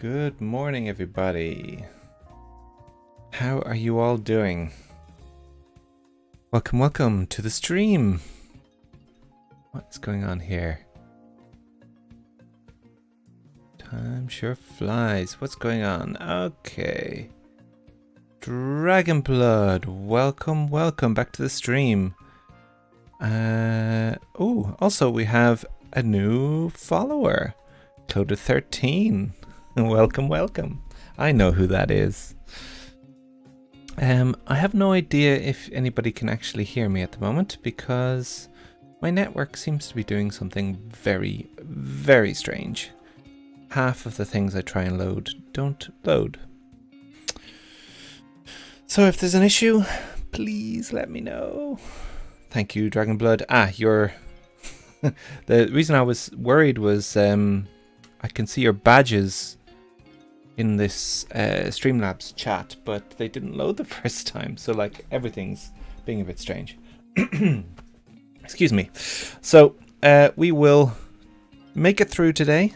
Good morning, everybody. How are you all doing? Welcome to the stream. What is going on here? Time sure flies. What's going on? Okay. Dragon Blood, welcome back to the stream. Also we have a new follower, Cloda13. Welcome. I know who that is. I have no idea if anybody can actually hear me at the moment because my network seems to be doing something very, very strange. Half of the things I try and load don't load. So if there's an issue, please let me know. Thank you, Dragon Blood. You're... The reason I was worried was I can see your badges in this Streamlabs chat, but they didn't load the first time, so like everything's being a bit strange. Excuse me. So we will make it through today.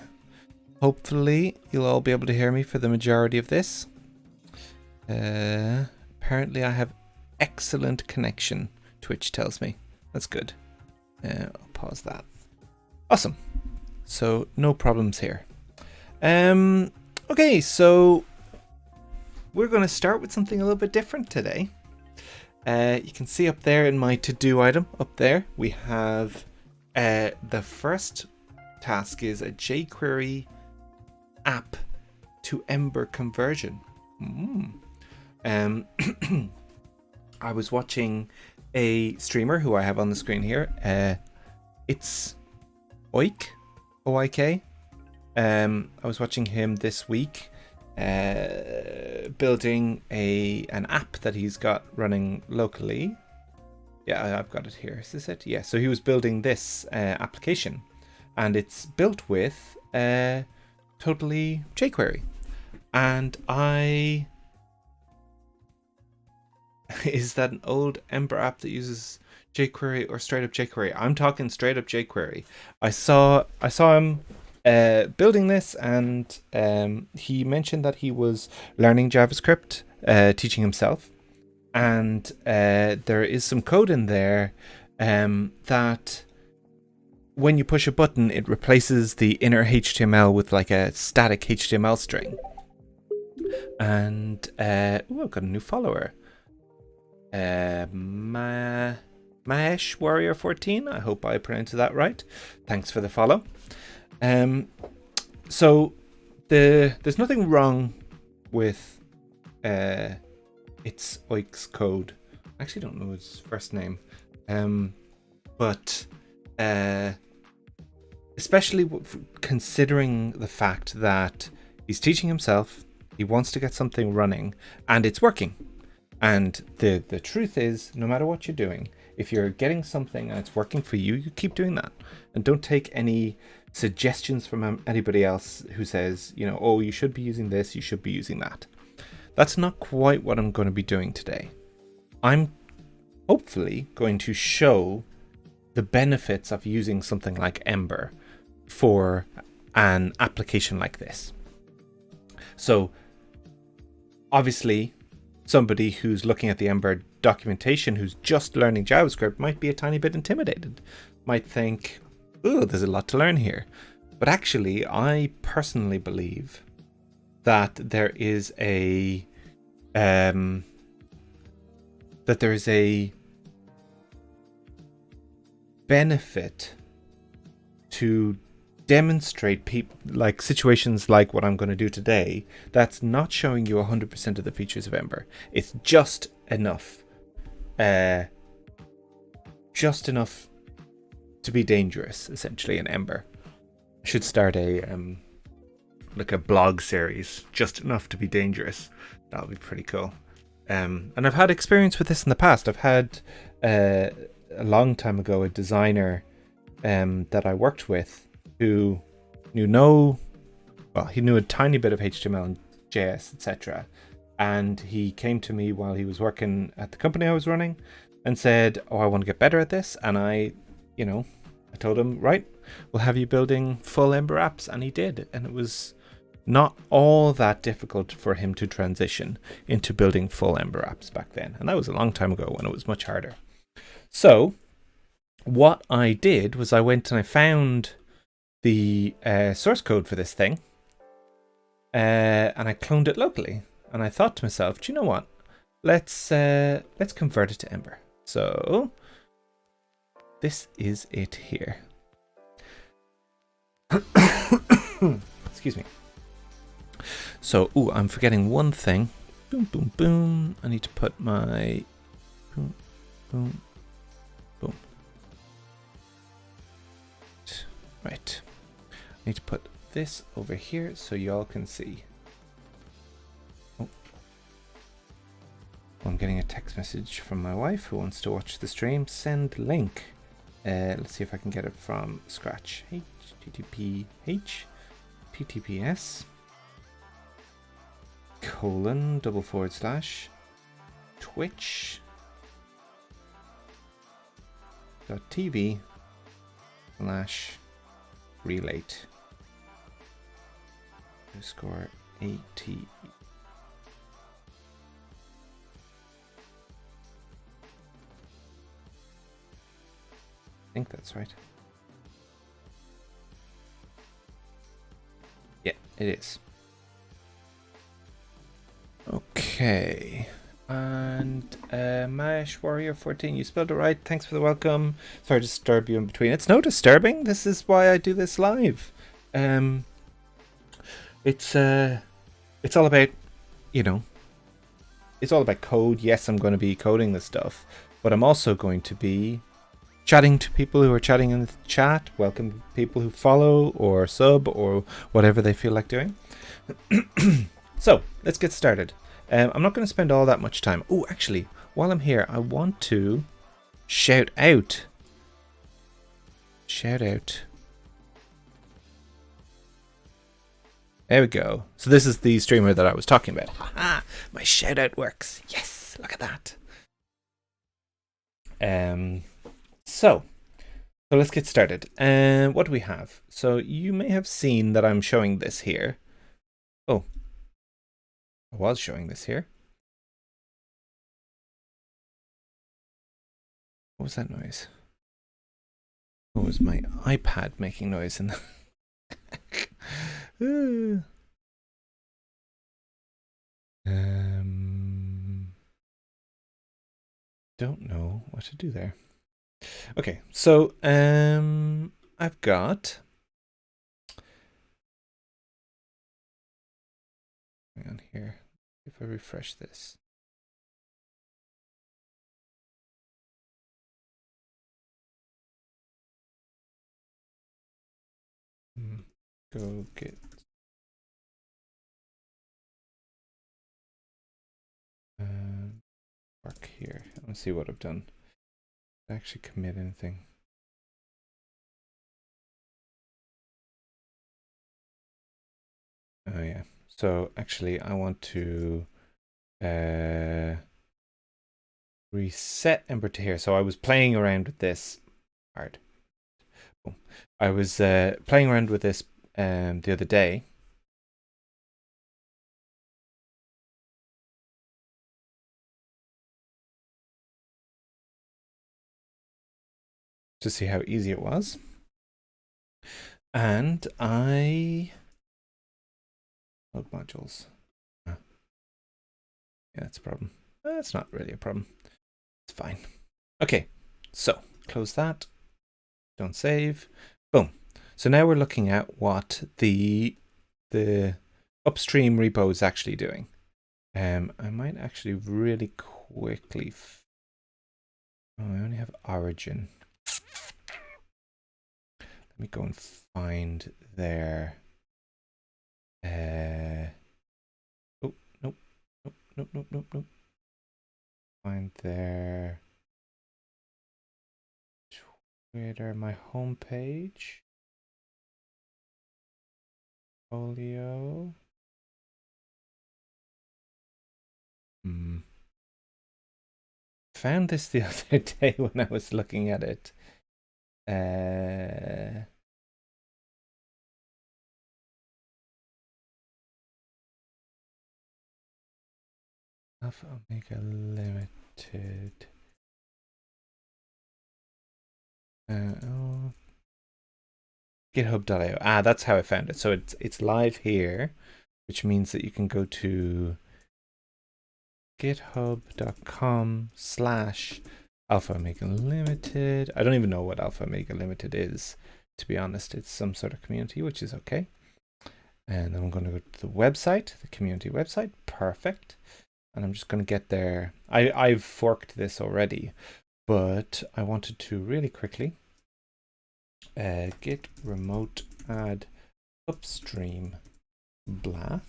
Hopefully you'll all be able to hear me for the majority of this. Apparently I have excellent connection, Twitch tells me. That's good. I'll pause that. Awesome. So no problems here. Okay, so we're going to start with something a little bit different today. You can see up there in my to-do item, up there, we have the first task is a jQuery app to Ember conversion. I was watching a streamer who I have on the screen here. It's Oik, O-I-K. I was watching him this week building an app that he's got running locally. Yeah, I've got it here. Is this it? Yeah, so he was building this application, and it's built with totally jQuery. And is that an old Ember app that uses jQuery or straight up jQuery? I'm talking straight up jQuery. I saw him building this, and he mentioned that he was learning JavaScript, teaching himself, and there is some code in there that when you push a button it replaces the inner HTML with like a static HTML string. And I've got a new follower, Maesh Warrior 14. I hope I pronounced that right. Thanks for the follow. So there's nothing wrong with it's Oik's code. I actually don't know his first name, but especially considering the fact that he's teaching himself, he wants to get something running, and it's working. And the truth is, no matter what you're doing, if you're getting something and it's working for you, you keep doing that, and don't take any suggestions from anybody else who says, oh, you should be using this, you should be using that. That's not quite what I'm going to be doing today. I'm hopefully going to show the benefits of using something like Ember for an application like this. So obviously somebody who's looking at the Ember documentation who's just learning JavaScript might be a tiny bit intimidated, might think, oh, there's a lot to learn here. But actually, I personally believe that there is a benefit to demonstrate like situations like what I'm going to do today that's not showing you 100% of the features of Ember. It's just enough to be dangerous, essentially, in Ember. I should start a blog series, just enough to be dangerous. That'll be pretty cool. And I've had experience with this in the past. I've had a long time ago a designer that I worked with who he knew a tiny bit of HTML and JS, etc. And he came to me while he was working at the company I was running and said, oh, I want to get better at this. And I told him, right, we'll have you building full Ember apps. And he did. And it was not all that difficult for him to transition into building full Ember apps back then. And that was a long time ago when it was much harder. So what I did was I went and I found the source code for this thing, and I cloned it locally. And I thought to myself, do you know what? Let's convert it to Ember. So this is it here. Excuse me. So, I'm forgetting one thing. Boom, boom, boom. I need to put my boom, boom, boom. Right. I need to put this over here so y'all can see. Oh. I'm getting a text message from my wife who wants to watch the stream. Send link. Let's see if I can get it from scratch. https twitch.tv/relate _AT. I think that's right. Yeah, it is. Okay. And Mash Warrior 14, you spelled it right. Thanks for the welcome. Sorry to disturb you in between. It's no disturbing. This is why I do this live. It's all about, it's all about code. Yes, I'm going to be coding this stuff, but I'm also going to be chatting to people who are chatting in the chat, welcome people who follow or sub or whatever they feel like doing. So let's get started. I'm not going to spend all that much time. Oh, actually, while I'm here, I want to shout out. There we go. So this is the streamer that I was talking about. Haha, my shout out works. Yes, look at that. So let's get started. What do we have? So you may have seen that I'm showing this here. Oh, I was showing this here. What was that noise? What was my iPad making noise in the don't know what to do there. Okay, so I've got, hang on here, if I refresh this. Go get work here. Let's see what I've done. Did I actually commit anything? Oh yeah. So actually I want to reset Ember to here. So I was playing around with this hard. I was playing around with this the other day. To see how easy it was. And I load modules. Yeah, that's a problem. That's not really a problem. It's fine. Okay, so close that. Don't save. Boom. So now we're looking at what the upstream repo is actually doing. I might actually really quickly. Oh, I only have origin. Let me go and find their. Oh, nope. Nope. Find their Twitter, my homepage. Folio. Found this the other day when I was looking at it. Alpha Omega Limited. GitHub.io. Ah, that's how I found it. So it's live here, which means that you can go to github.com/Alpha Omega Limited. I don't even know what Alpha Omega Limited is, to be honest. It's some sort of community, which is okay. And then I'm going to go to the website, the community website. Perfect. And I'm just going to get there. I've forked this already, but I wanted to really quickly git remote add upstream blah. I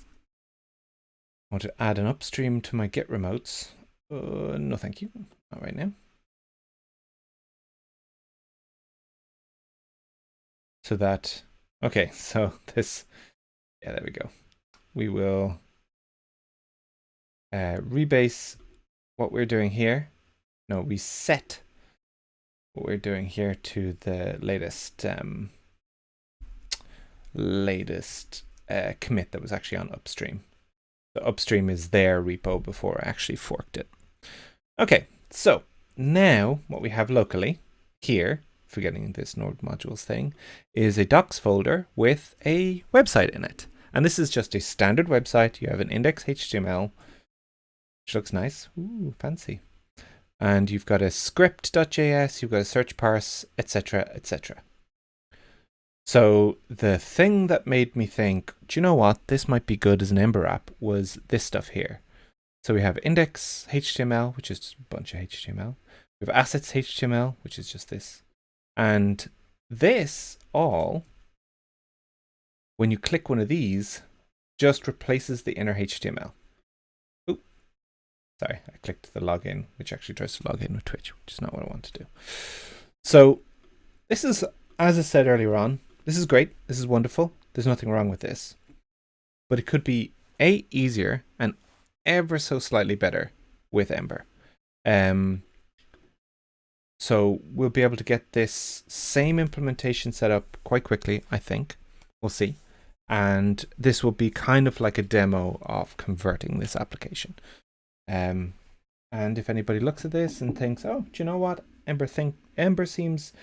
want to add an upstream to my git remotes. No, thank you. Not right now. So that, okay, so this, yeah, there we go. We will rebase what we're doing here. No, we set what we're doing here to the latest commit that was actually on upstream. The upstream is their repo before I actually forked it. Okay, so now what we have locally here, forgetting this node modules thing, is a docs folder with a website in it. And this is just a standard website. You have an index.html, which looks nice. Ooh, fancy. And you've got a script.js, you've got a search parse, etc., etc. So the thing that made me think, do you know what, this might be good as an Ember app, was this stuff here. So we have index.html, which is a bunch of HTML. We have assets.html, which is just this. And this all, when you click one of these, just replaces the inner HTML. Ooh, sorry, I clicked the login, which actually tries to log in with Twitch, which is not what I want to do. So this is, as I said earlier on, this is great. This is wonderful. There's nothing wrong with this. But it could be easier and ever so slightly better with Ember. So we'll be able to get this same implementation set up quite quickly, I think. We'll see. And this will be kind of like a demo of converting this application. And if anybody looks at this and thinks, oh, do you know what? Ember seems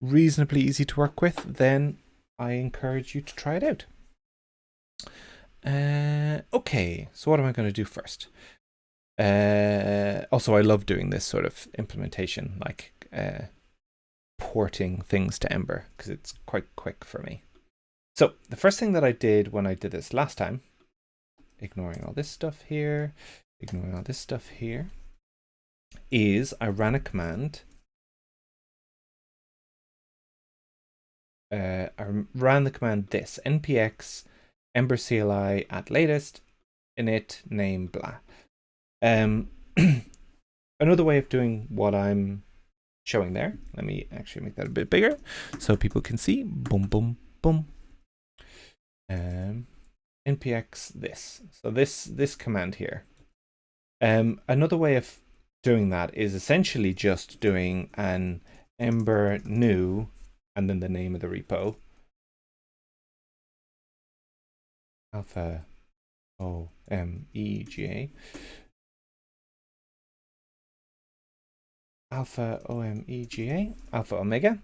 reasonably easy to work with, then I encourage you to try it out. Okay, so what am I going to do first? Also, I love doing this sort of implementation, like porting things to Ember, because it's quite quick for me. So the first thing that I did when I did this last time, ignoring all this stuff here, is I ran a command. I ran the command this, npx ember CLI at latest init name blah. Another way of doing what I'm showing there, let me actually make that a bit bigger so people can see. Boom, boom, boom. Npx this. So this command here. Another way of doing that is essentially just doing an ember new and then the name of the repo. Alpha OMEGA. Alpha OMEGA. Alpha Omega.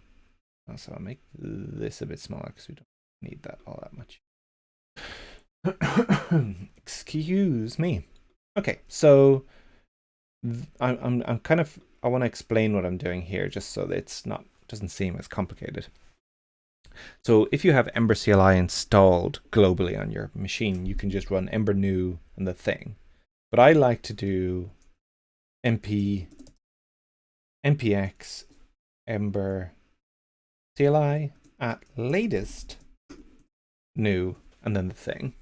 So I'll make this a bit smaller because we don't need that all that much. Excuse me. Okay, so I'm kind of, I want to explain what I'm doing here just so that it's not, doesn't seem as complicated. So if you have Ember CLI installed globally on your machine, you can just run Ember new and the thing. But I like to do npx Ember CLI at latest new and then the thing.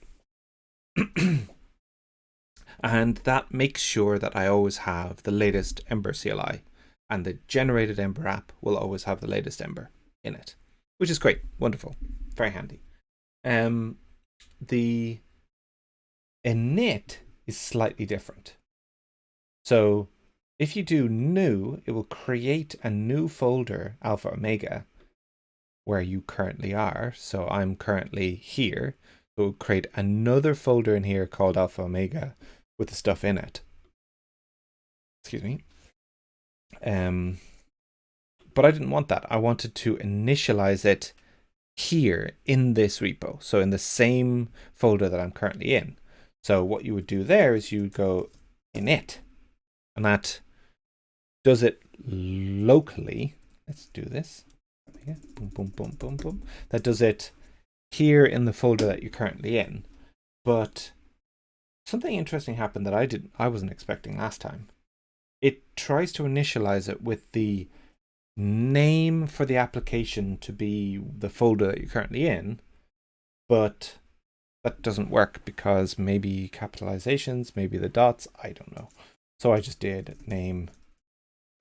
And that makes sure that I always have the latest Ember CLI, and the generated Ember app will always have the latest Ember in it, which is great, wonderful, very handy. The init is slightly different. So if you do new, it will create a new folder, Alpha Omega, where you currently are. So I'm currently here. So we'll create another folder in here called Alpha Omega with the stuff in it. Excuse me. But I didn't want that. I wanted to initialize it here in this repo. So in the same folder that I'm currently in. So what you would do there is you would go init, and that does it locally. Let's do this. Boom, boom, boom, boom, boom. That does it here in the folder that you're currently in. But something interesting happened that I wasn't expecting last time. It tries to initialize it with the name for the application to be the folder that you're currently in, but that doesn't work because maybe capitalizations, maybe the dots, I don't know. So I just did name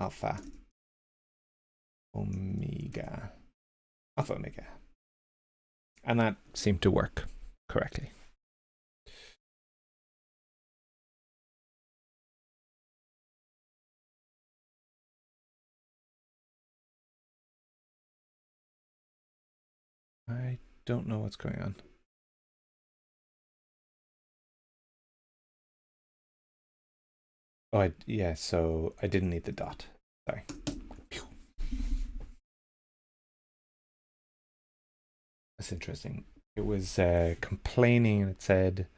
alpha omega, and that seemed to work correctly. I don't know what's going on. Oh, yeah, so I didn't need the dot. Sorry. That's interesting. It was complaining, and it said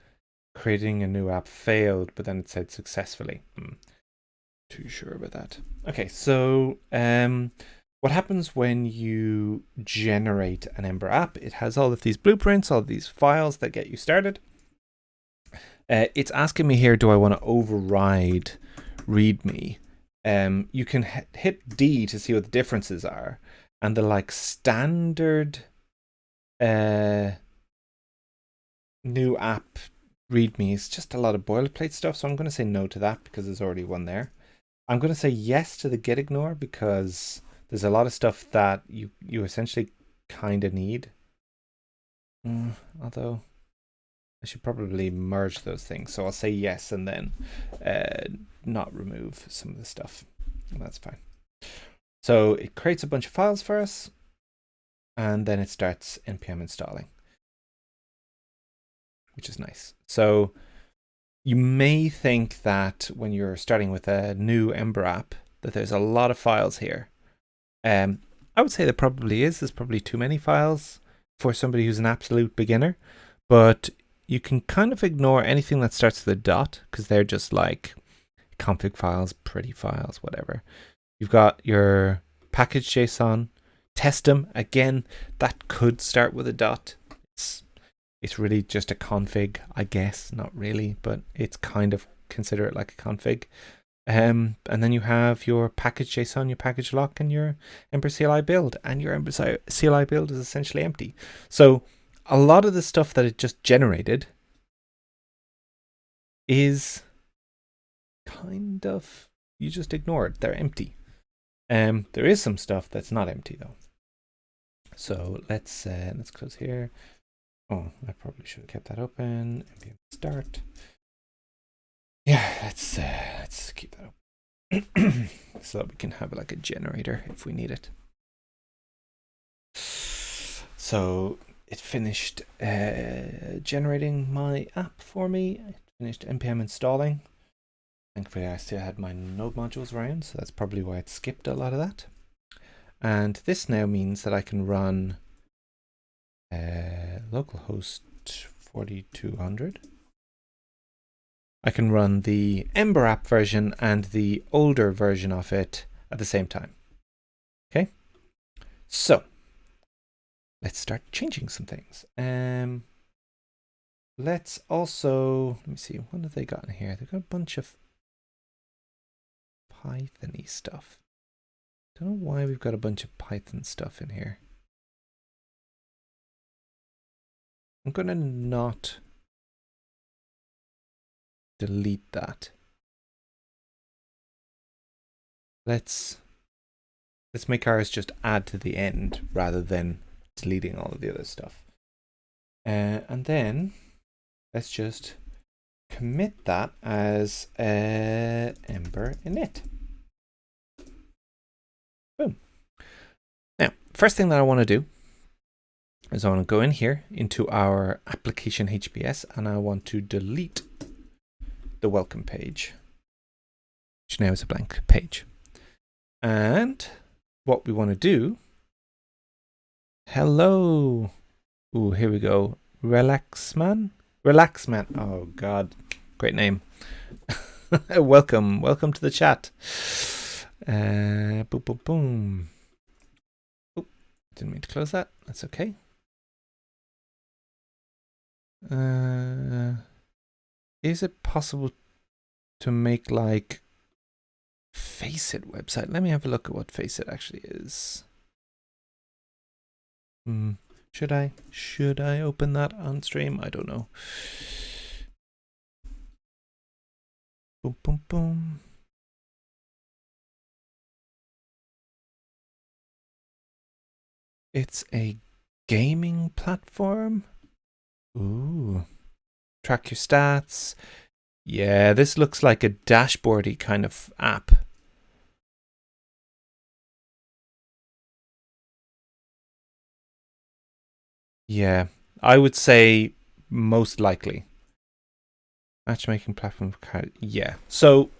creating a new app failed, but then it said successfully. Too sure about that. Okay, so what happens when you generate an Ember app? It has all of these blueprints, all of these files that get you started. It's asking me here, do I want to override README? You can hit D to see what the differences are, and the like standard new app README is just a lot of boilerplate stuff, so I'm going to say no to that because there's already one there. I'm going to say yes to the git ignore because there's a lot of stuff that you essentially kind of need. Although I should probably merge those things, so I'll say yes and then not remove some of the stuff. That's fine. So it creates a bunch of files for us, and then it starts npm installing, which is nice. So you may think that when you're starting with a new Ember app that there's a lot of files here. I would say there probably is. There's probably too many files for somebody who's an absolute beginner, but you can kind of ignore anything that starts with a dot because they're just like config files, pretty files, whatever. You've got your package.json, test them. Again, that could start with a dot. It's really just a config, I guess. Not really, but it's kind of, consider it like a config. And then you have your package.json, your package lock, and your Ember CLI build. And your Ember CLI build is essentially empty. So a lot of the stuff that it just generated is kind of, you just ignore it. They're empty. There is some stuff that's not empty though. So let's close here. Oh, I probably should have kept that open. npm start. Yeah, let's keep that open so that we can have like a generator if we need it. So it finished generating my app for me. It finished npm installing. Thankfully, I still had my node modules around, so that's probably why it skipped a lot of that. And this now means that I can run localhost 4200. I can run the Ember app version and the older version of it at the same time. Okay, so let's start changing some things. Let's also, let me see, what have they got in here? They've got a bunch of Python-y stuff. Don't know why we've got a bunch of Python stuff in here. I'm going to not delete that. Let's make ours just add to the end rather than deleting all of the other stuff. And then let's just commit that as Ember init. Boom. Now, first thing that I want to do is I want to go in here into our application HBS and I want to delete the welcome page. which now is a blank page. And what we want to do, hello. Ooh, here we go. Relaxman. Oh God, great name. welcome to the chat. Boom, boom, boom. Oh, didn't mean to close that. That's okay. Is it possible to make like Faceit website? Let me have a look at what Faceit actually is. Should I open that on stream? I don't know. Boom, boom, boom. It's a gaming platform. Ooh. Track your stats. Yeah, this looks like a dashboardy kind of app. Yeah, I would say most likely. Matchmaking platform. Yeah. So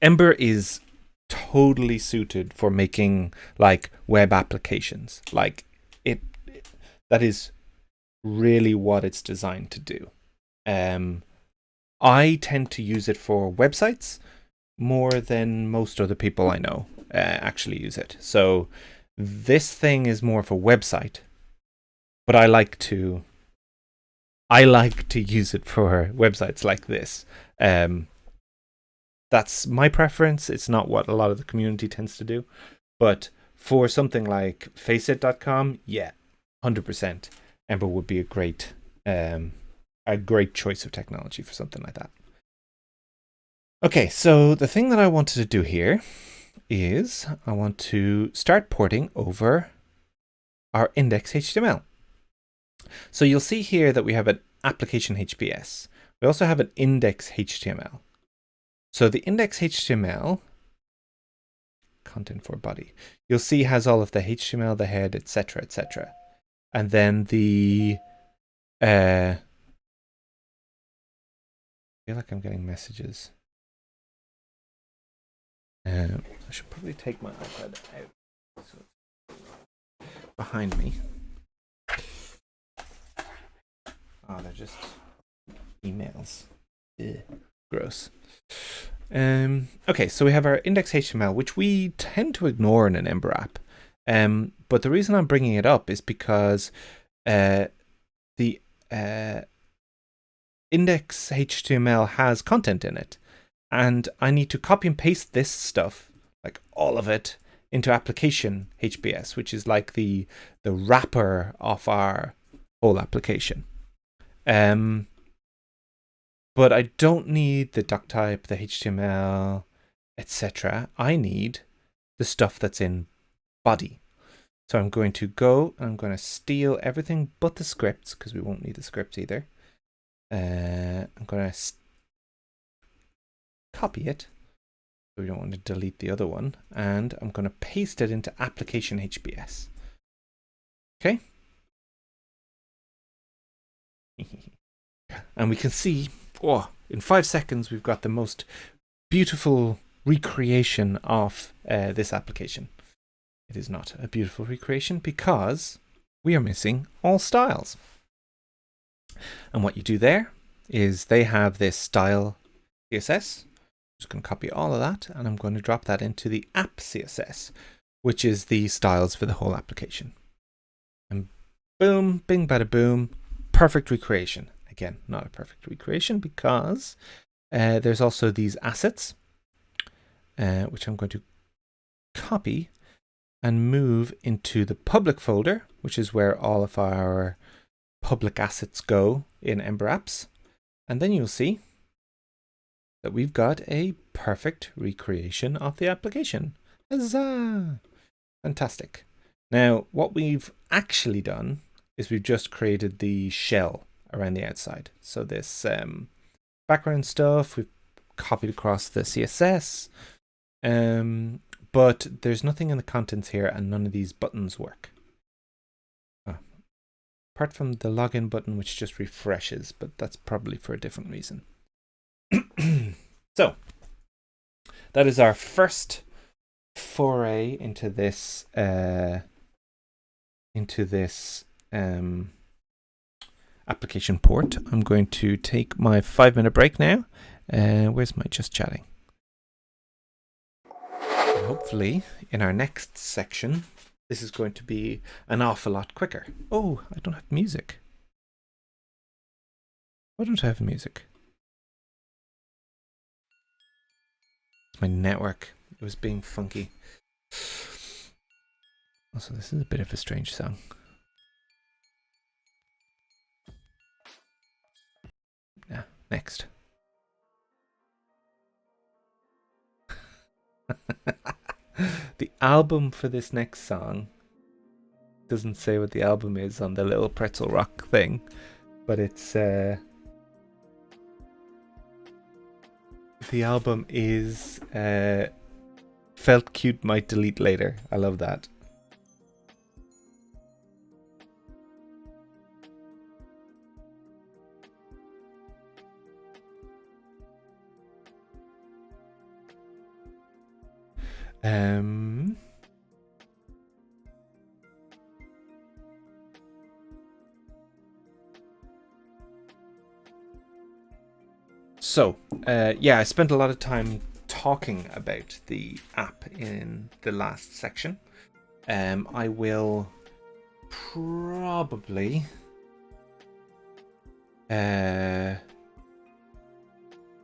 Ember is totally suited for making like web applications. Like that is really what it's designed to do. I tend to use it for websites more than most other people I know actually use it. So this thing is more of a website, but I like to use it for websites like this. That's my preference. It's not what a lot of the community tends to do, but for something like Faceit.com, yeah, 100%, Ember would be a great choice of technology for something like that. Okay, so the thing that I wanted to do here is I want to start porting over our index.html. So you'll see here that we have an application HBS. We also have an index.html. So the index.html, content for body, you'll see has all of the HTML, the head, etc., etc. And then the I feel like I'm getting messages. I should probably take my iPad out so it's behind me. Oh, they're just emails. Ugh, gross. Okay, so we have our index.html, which we tend to ignore in an Ember app. But the reason I'm bringing it up is because the index.html has content in it. And I need to copy and paste this stuff, like all of it, into application HBS, which is like the wrapper of our whole application. But I don't need the doc type, the HTML, etc. I need the stuff that's in body. So I'm going to go and I'm going to steal everything but the scripts, because we won't need the scripts either. I'm going to copy it. So we don't want to delete the other one. And I'm going to paste it into application HBS. Okay. And we can see, in 5 seconds, we've got the most beautiful recreation of this application. It is not a beautiful recreation because we are missing all styles. And what you do there is they have this style CSS. I'm just going to copy all of that and I'm going to drop that into the app CSS, which is the styles for the whole application. And boom, bing, bada boom, perfect recreation. Again, not a perfect recreation because there's also these assets, which I'm going to copy and move into the public folder, which is where all of our public assets go in Ember Apps. And then you'll see that we've got a perfect recreation of the application. Huzzah! Fantastic. Now, what we've actually done is we've just created the shell around the outside. So this background stuff, we've copied across the CSS, but there's nothing in the contents here and none of these buttons work. Apart from the login button, which just refreshes, but that's probably for a different reason. So that is our first foray into this application port. I'm going to take my 5-minute break now. Where's my just chatting? And hopefully in our next section, this is going to be an awful lot quicker. Oh, I don't have music. Why don't I have music? It's my network. It was being funky. Also, this is a bit of a strange song. Yeah, next. The album for this next song doesn't say what the album is on the little pretzel rock thing, but it's the album is Felt Cute Might Delete Later. I love that. So, yeah, I spent a lot of time talking about the app in the last section. I will probably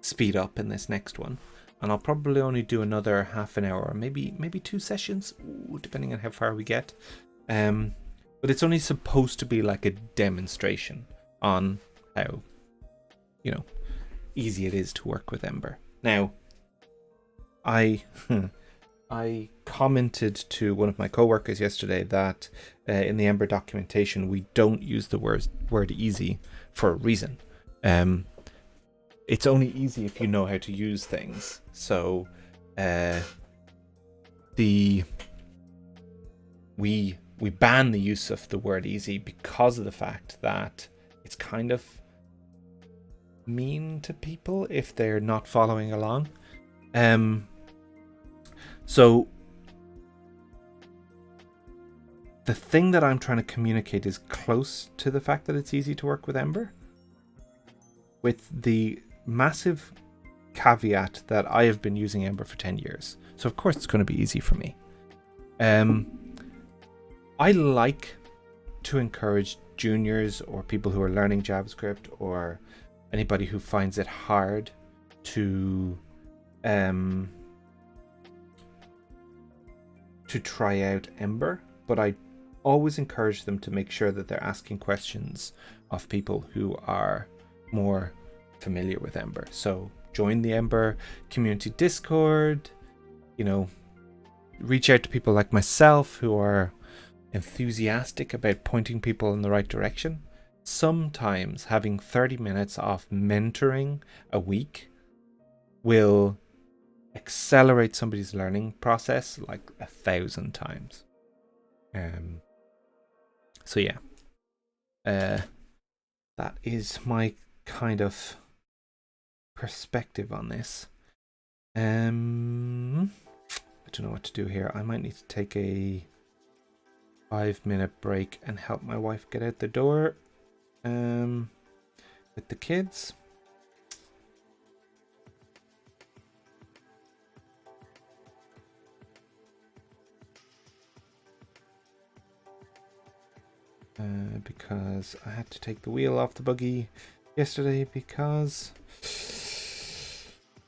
speed up in this next one, and I'll probably only do another half an hour, or maybe 2 sessions, depending on how far we get. But it's only supposed to be like a demonstration on how, easy it is to work with Ember. Now, I commented to one of my coworkers yesterday that in the Ember documentation we don't use the word easy for a reason. It's only easy if you know how to use things. So we ban the use of the word easy because of the fact that it's kind of mean to people if they're not following along. So the thing that I'm trying to communicate is close to the fact that it's easy to work with Ember, with the massive caveat that I have been using Ember for 10 years. So of course it's going to be easy for me. I like to encourage juniors or people who are learning JavaScript, or anybody who finds it hard to try out Ember, but I always encourage them to make sure that they're asking questions of people who are more familiar with Ember. So join the Ember community Discord, reach out to people like myself who are enthusiastic about pointing people in the right direction. Sometimes having 30 minutes of mentoring a week will accelerate somebody's learning process like 1,000 times. So yeah, that is my kind of perspective on this. I don't know what to do here. I might need to take a 5-minute break and help my wife get out the door with the kids. Because I had to take the wheel off the buggy yesterday because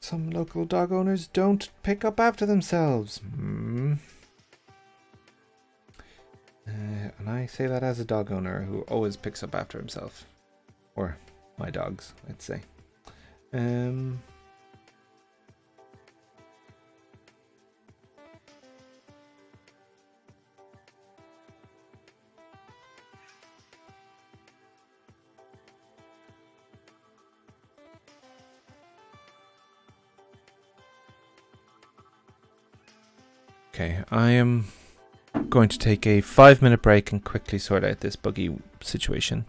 some local dog owners don't pick up after themselves. And I say that as a dog owner who always picks up after himself. Or my dogs, I'd say. Okay, I am going to take a 5-minute break and quickly sort out this buggy situation.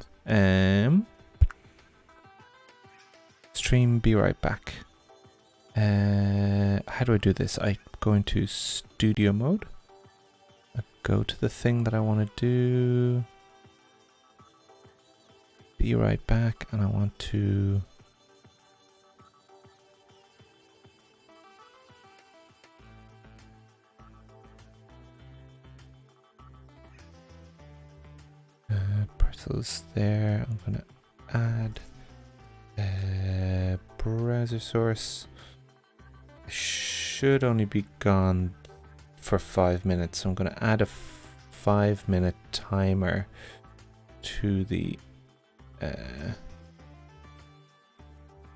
Stream, be right back. How do I do this? I go into studio mode. I go to the thing that I want to do. Be right back, and I want to parcels there. I'm gonna add browser source. I should only be gone for 5 minutes, so I'm gonna add a 5-minute timer to the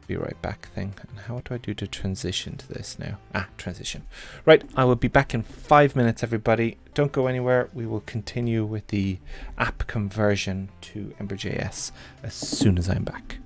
be right back thing. And how do I do to transition to this now? Transition. Right, I will be back in 5 minutes, everybody. Don't go anywhere. We will continue with the app conversion to EmberJS as soon as I'm back.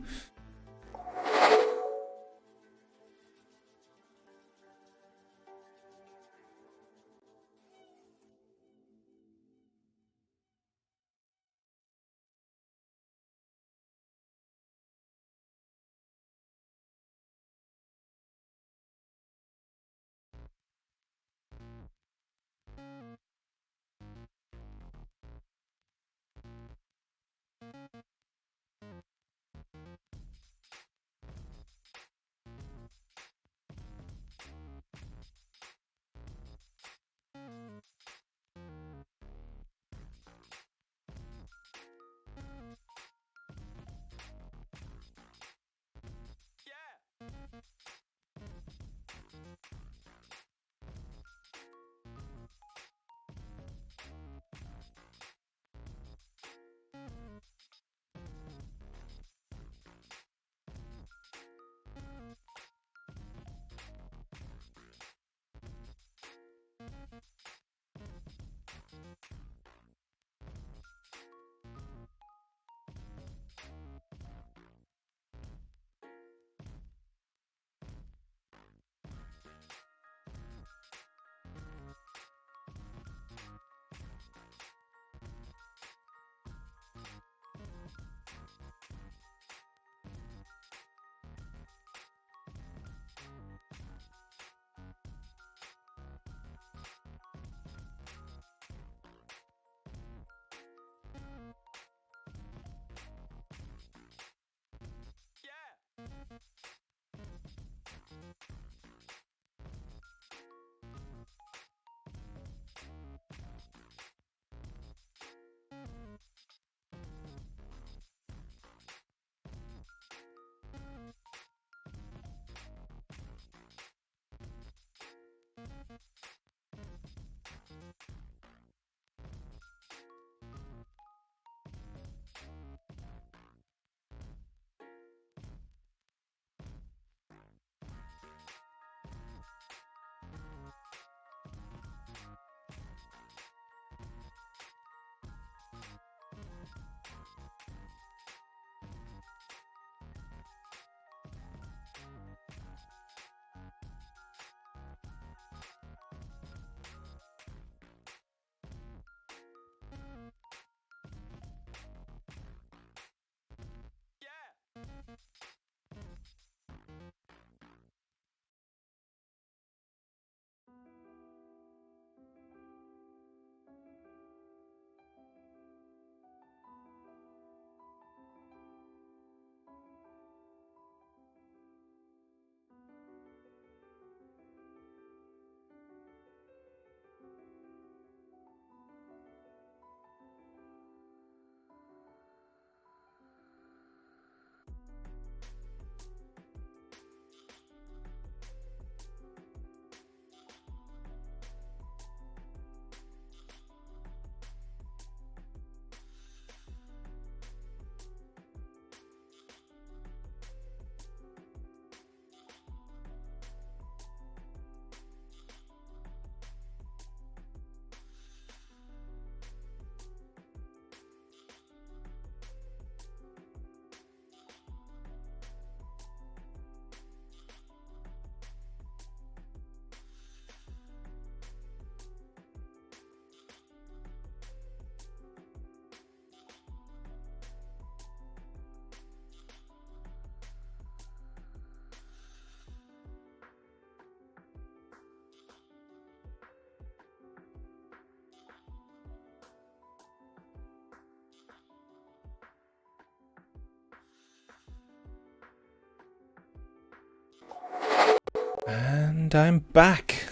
I'm back.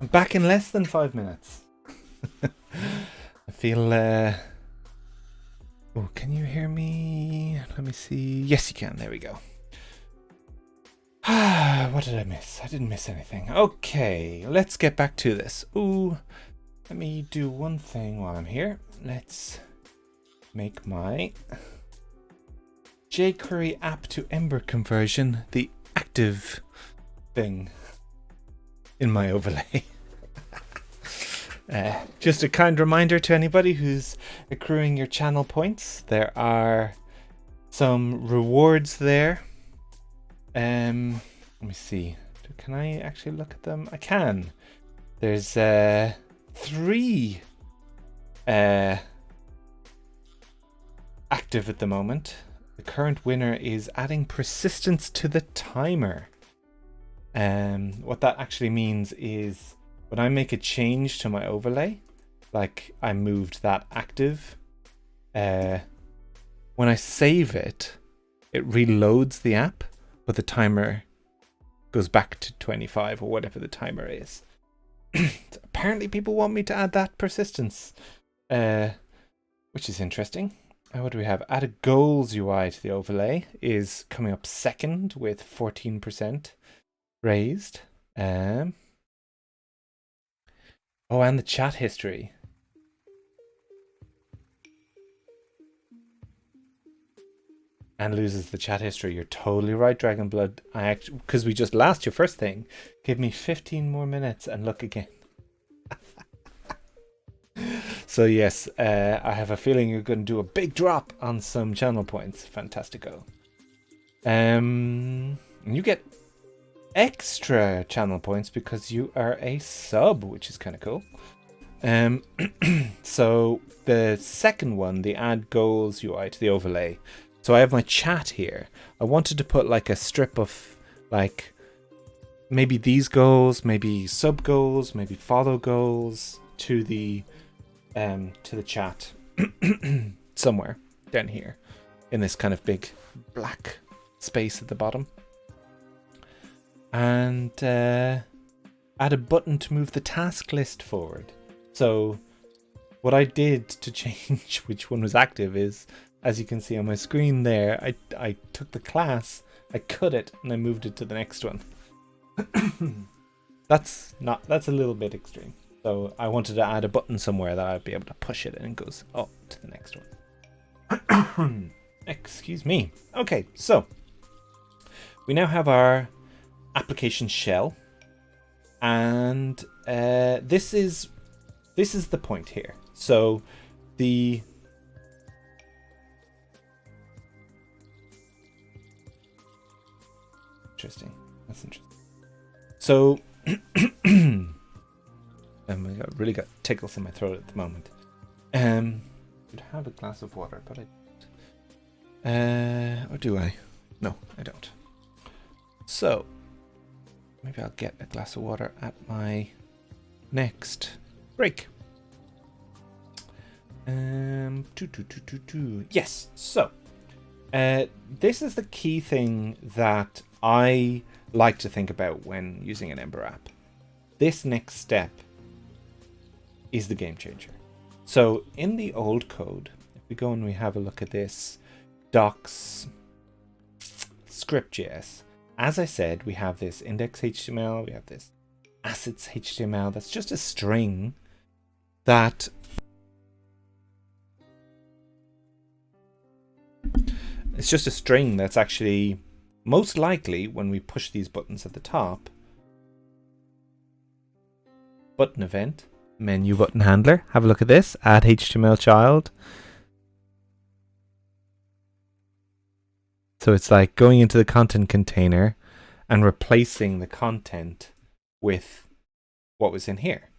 I'm back in less than 5 minutes. I feel... Oh, can you hear me? Let me see. Yes, you can. There we go. What did I miss? I didn't miss anything. Okay, let's get back to this. Ooh, let me do one thing while I'm here. Let's make my jQuery app to Ember conversion the active thing in my overlay. Just a kind reminder to anybody who's accruing your channel points. There are some rewards there. Let me see. Can I actually look at them? I can. There's 3 active at the moment. The current winner is adding persistence to the timer. What that actually means is when I make a change to my overlay, like I moved that active, when I save it, it reloads the app, but the timer goes back to 25 or whatever the timer is. Apparently people want me to add that persistence, which is interesting. What do we have? Add a goals UI to the overlay is coming up second with 14% raised. Oh, and the chat history. And loses the chat history. You're totally right, Dragonblood. Because we just lost your first thing. Give me 15 more minutes and look again. So yes, I have a feeling you're going to do a big drop on some channel points. Fantastico. You get extra channel points because you are a sub, which is kind of cool. So the second one, the add goals UI to the overlay. So I have my chat here. I wanted to put like a strip of like maybe these goals, maybe sub goals, maybe follow goals to the chat somewhere down here in this kind of big black space at the bottom. And add a button to move the task list forward. So what I did to change which one was active is, as you can see on my screen there, I took the class, I cut it, and I moved it to the next one. That's a little bit extreme. So I wanted to add a button somewhere that I'd be able to push it and it goes up to the next one. Excuse me. Okay, so we now have our application shell, and this is the point here. So the interesting. That's interesting. So I really got tickles in my throat at the moment. Could have a glass of water, but I don't. Or do I? No, I don't. So maybe I'll get a glass of water at my next break. Yes. So this is the key thing that I like to think about when using an Ember app. This next step is the game changer. So in the old code, if we go and we have a look at this docs script.js, as I said, we have this index HTML, we have this assets HTML. That's just a string that it's just a string that's actually most likely when we push these buttons at the top, button event, menu button handler. Have a look at this. Add HTML child. So it's like going into the content container and replacing the content with what was in here.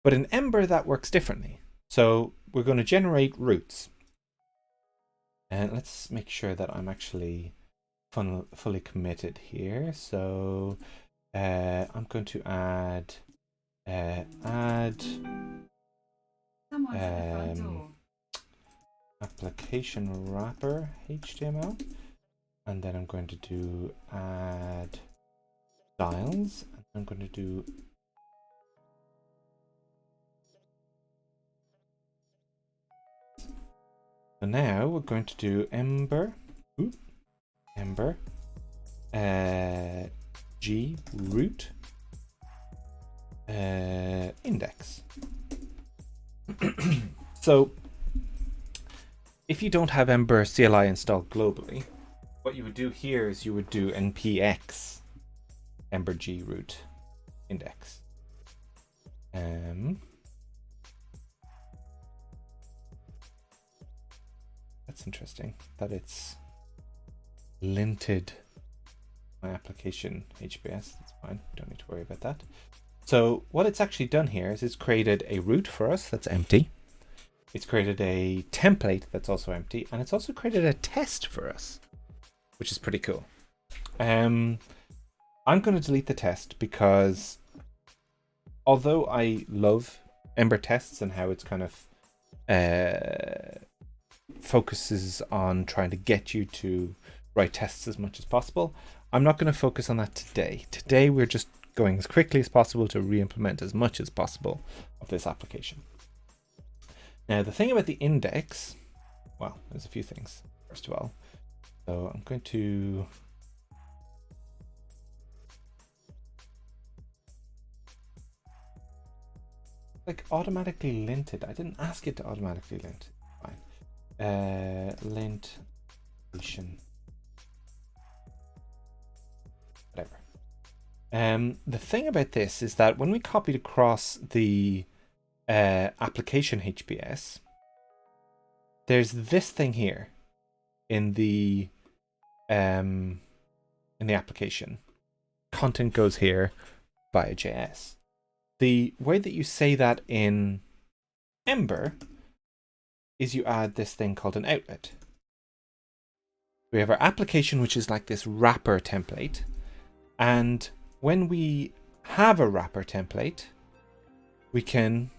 But in Ember, that works differently. So we're going to generate roots. And let's make sure that I'm actually fully committed here. So I'm going to add application wrapper HTML, and then I'm going to do add styles, and I'm going to do so now we're going to do Ember G root index. So if you don't have Ember CLI installed globally, what you would do here is you would do npx Ember G root index. That's interesting that it's linted my application HBS. That's fine. Don't need to worry about that. So what it's actually done here is it's created a root for us that's empty. It's created a template that's also empty, and it's also created a test for us, which is pretty cool. I'm going to delete the test because although I love Ember tests and how it's kind of focuses on trying to get you to write tests as much as possible, I'm not going to focus on that today. Today we're just going as quickly as possible to re-implement as much as possible of this application. Now the thing about the index, well, there's a few things. First of all, so I'm going to like automatically lint it. I didn't ask it to automatically lint. Fine. Lint solution. Whatever. The thing about this is that when we copied across the application HBS, there's this thing here in the application. Content goes here via JS. The way that you say that in Ember is you add this thing called an outlet. We have our application, which is like this wrapper template. And when we have a wrapper template, we can,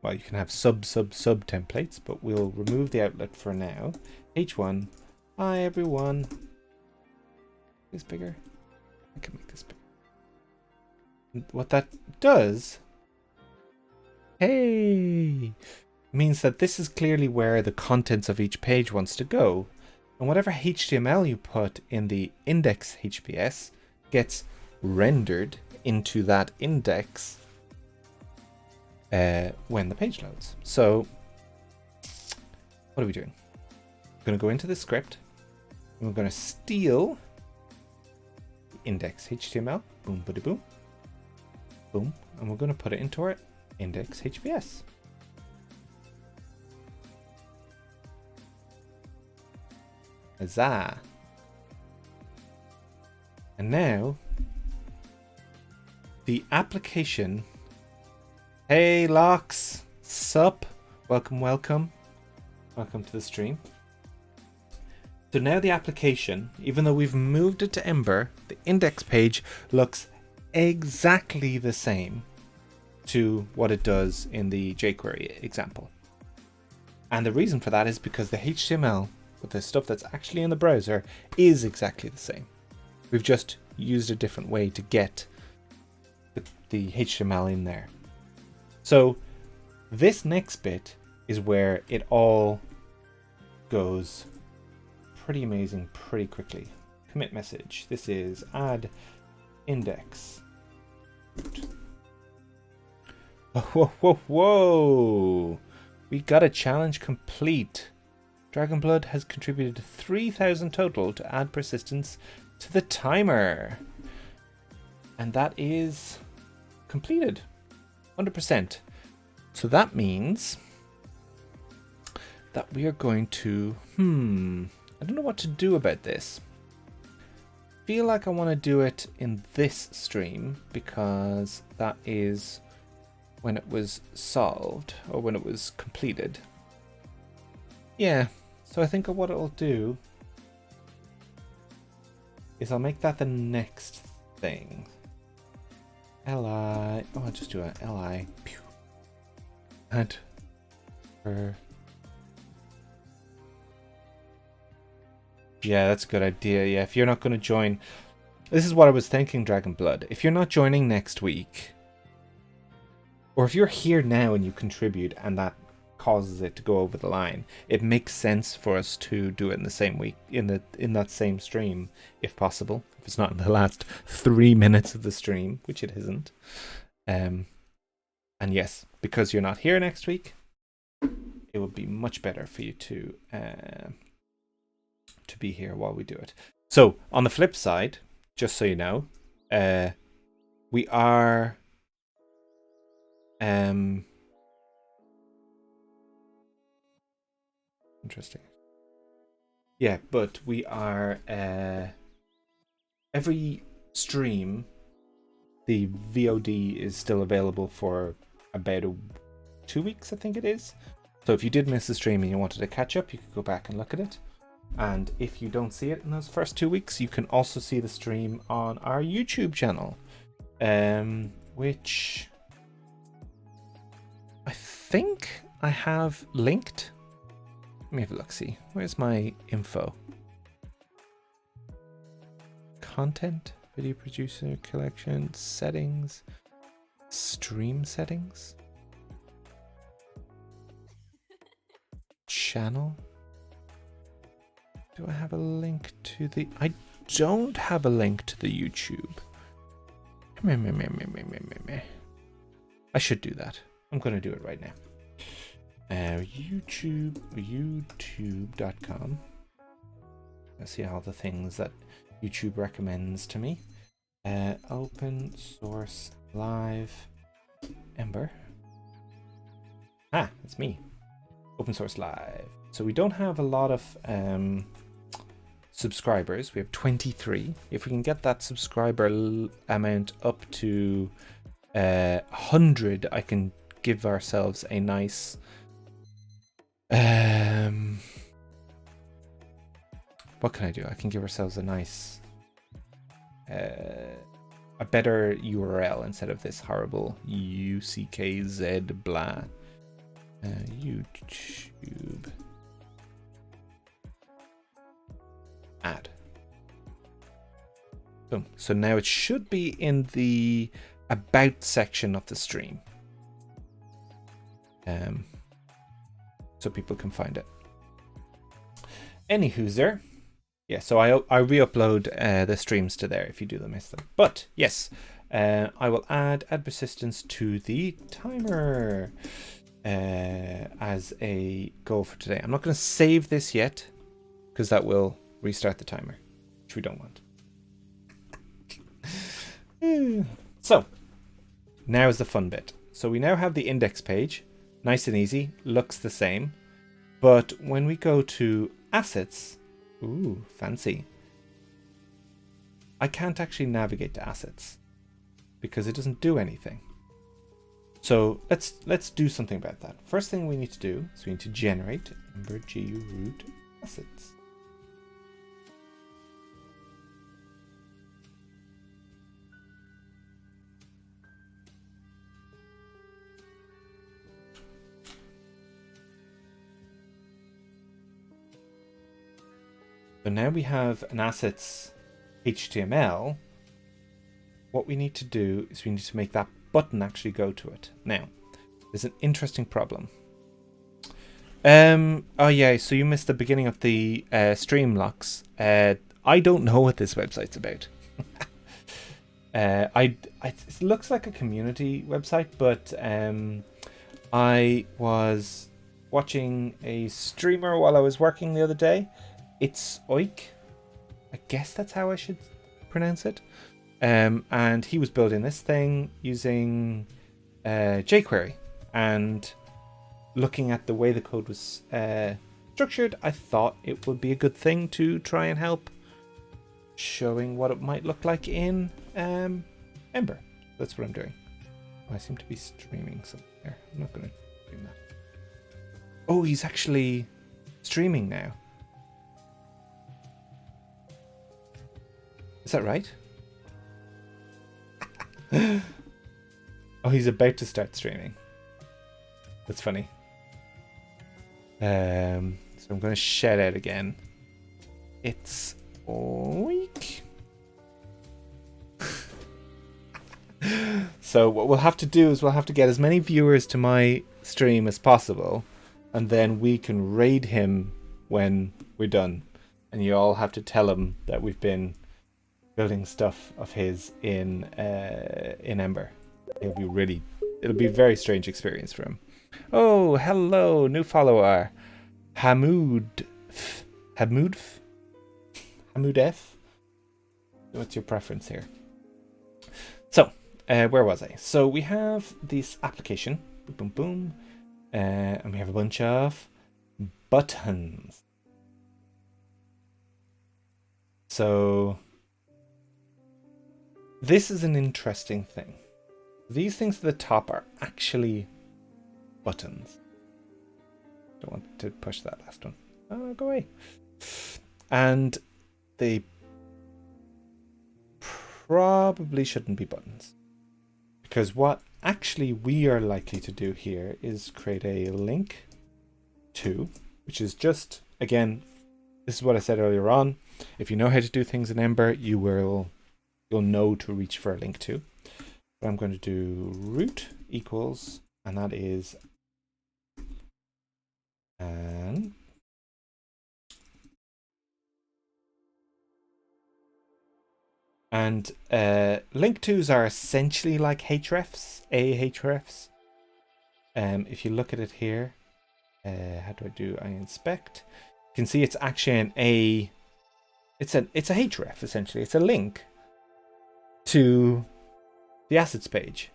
well, you can have sub templates, but we'll remove the outlet for now. H1, hi everyone. Is bigger? I can make this bigger. What that does, hey, means that this is clearly where the contents of each page wants to go. And whatever HTML you put in the index HBS gets rendered into that index when the page loads. So what are we doing? We're going to go into the script and we're going to steal index HTML, boom, boom, boom, boom, and we're going to put it into our index HBS. Huzzah! And now the application. Hey Lox, sup? Welcome, welcome. Welcome to the stream. So now the application, even though we've moved it to Ember, the index page looks exactly the same to what it does in the jQuery example. And the reason for that is because the HTML, with the stuff that's actually in the browser, is exactly the same. We've just used a different way to get the HTML in there. So this next bit is where it all goes pretty amazing pretty quickly. Commit message. This is add index. Whoa, whoa, whoa! We got a challenge complete. Dragonblood has contributed 3,000 total to add persistence to the timer. And that is completed. 100%. So that means that we are going to, I don't know what to do about this. I feel like I want to do it in this stream because that is when it was solved or when it was completed. Yeah, so I think what it'll do is I'll make that the next thing. Li, oh, I'll just do a li. Pew. Add per. Yeah, that's a good idea. Yeah, if you're not going to join, This is what I was thinking, Dragon Blood. If you're not joining next week, or if you're here now and you contribute and that causes it to go over the line, it makes sense for us to do it in the same week, in that same stream, if possible. If it's not in the last 3 minutes of the stream, which it isn't. And yes, because you're not here next week, it would be much better for you to be here while we do it. So on the flip side, just so you know, we are interesting. Yeah, but we are every stream, the VOD is still available for about 2 weeks, I think it is. So if you did miss the stream and you wanted to catch up, you could go back and look at it. And if you don't see it in those first 2 weeks, you can also see the stream on our YouTube channel, which I think I have linked. Let me have a look, see. Where's my info? Content, video producer, collection, settings, stream settings, channel. Do I have a link to the... I don't have a link to the YouTube. I should do that. I'm going to do it right now. YouTube.com. I see all the things that YouTube recommends to me. Open source live Ember. It's me. Open source live. So we don't have a lot of subscribers. We have 23. If we can get that subscriber amount up to 100, I can give ourselves a nice what can I do? I can give ourselves a nice a better URL instead of this horrible UCKZ blah. YouTube add. Boom. So now it should be in the about section of the stream, so people can find it. Anywho's yeah, so I re-upload the streams to there if you do miss them. But yes, I will add persistence to the timer as a goal for today. I'm not going to save this yet because that will restart the timer, which we don't want. So now is the fun bit. So we now have the index page, nice and easy, looks the same. But when we go to assets, ooh, fancy, I can't actually navigate to assets because it doesn't do anything. So let's do something about that. First thing we need to do is we need to generate EmberJS root assets. So now we have an assets HTML. What we need to do is we need to make that button actually go to it. Now, there's an interesting problem. Oh yeah, so you missed the beginning of the stream locks. I don't know what this website's about. It looks like a community website, but I was watching a streamer while I was working the other day. It's Oik. I guess that's how I should pronounce it. And he was building this thing using jQuery. And looking at the way the code was structured, I thought it would be a good thing to try and help showing what it might look like in Ember. That's what I'm doing. Oh, I seem to be streaming something there. I'm not going to do that. Oh, he's actually streaming now. Is that right? Oh, he's about to start streaming. That's funny. So I'm going to shout out again. It's Oik. So what we'll have to do is we'll have to get as many viewers to my stream as possible, and then we can raid him when we're done. And you all have to tell him that we've been building stuff of his in Ember. It'll be a very strange experience for him. Oh, hello, new follower, Hamoud F. What's your preference here? So, where was I? So we have this application, boom, boom, boom, and we have a bunch of buttons. So this is an interesting thing. These things at the top are actually buttons. Don't want to push that last one. Oh, go away. And they probably shouldn't be buttons, because what actually we are likely to do here is create a link to, which is just, again, this is what I said earlier on. If you know how to do things in Ember, you'll know to reach for a link to. But I'm going to do root equals, and that is and link tos are essentially like hrefs, ahrefs. If you look at it here, how do I inspect? You can see it's actually it's a href essentially. It's a link to the assets page.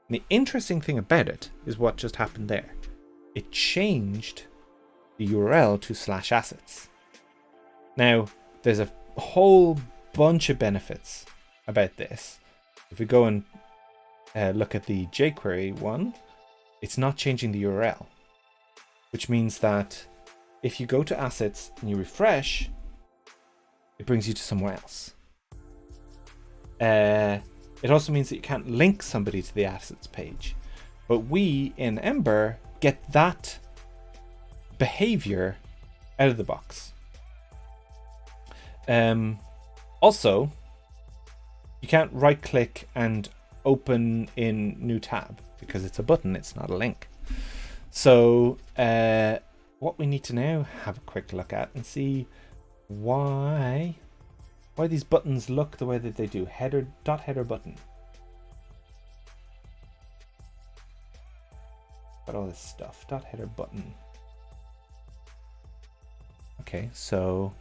And the interesting thing about it is what just happened there. It changed the URL to /assets. Now, there's a whole bunch of benefits about this. If we go and look at the jQuery one, it's not changing the URL, which means that if you go to assets and you refresh, it brings you to somewhere else. It also means that you can't link somebody to the assets page, but we in Ember get that behavior out of the box. Also, you can't right click and open in new tab because it's a button, it's not a link. So what we need to now have a quick look at and see why these buttons look the way that they do. Header button. Got all this stuff. Header button. Okay, so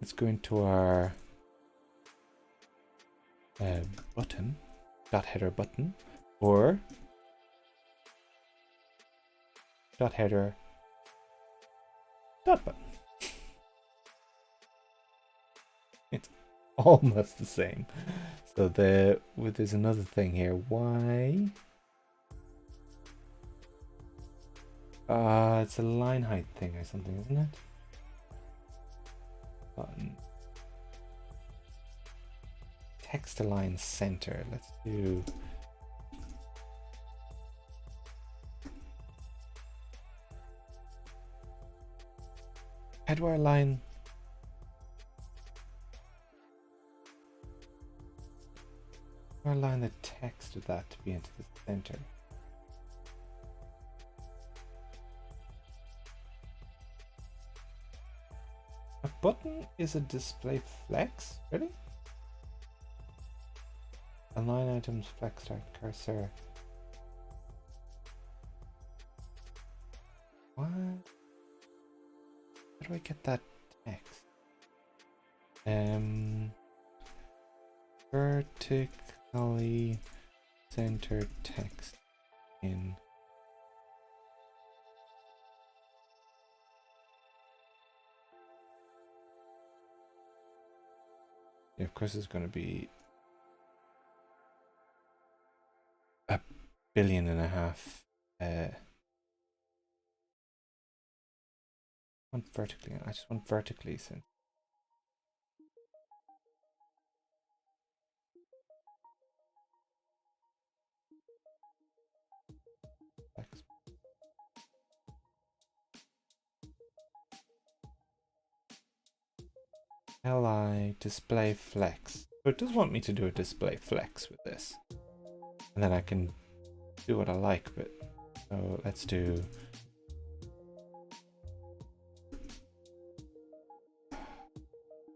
let's go into our button. Header button, or header button. It's almost the same. So there's another thing here. Why? It's a line height thing or something, isn't it? Button. Text align center. Let's do. How do I align? How do I align the text of that to be into the center? A button is a display flex? Really? Align items, flex start cursor. What? How do I get that text? Vertically center text in. Yeah, of course, it's going to be 1.5 billion. Want vertically. I just want vertically center. li display flex. So it does want me to do a display flex with this, and then I can do what I like. But so let's do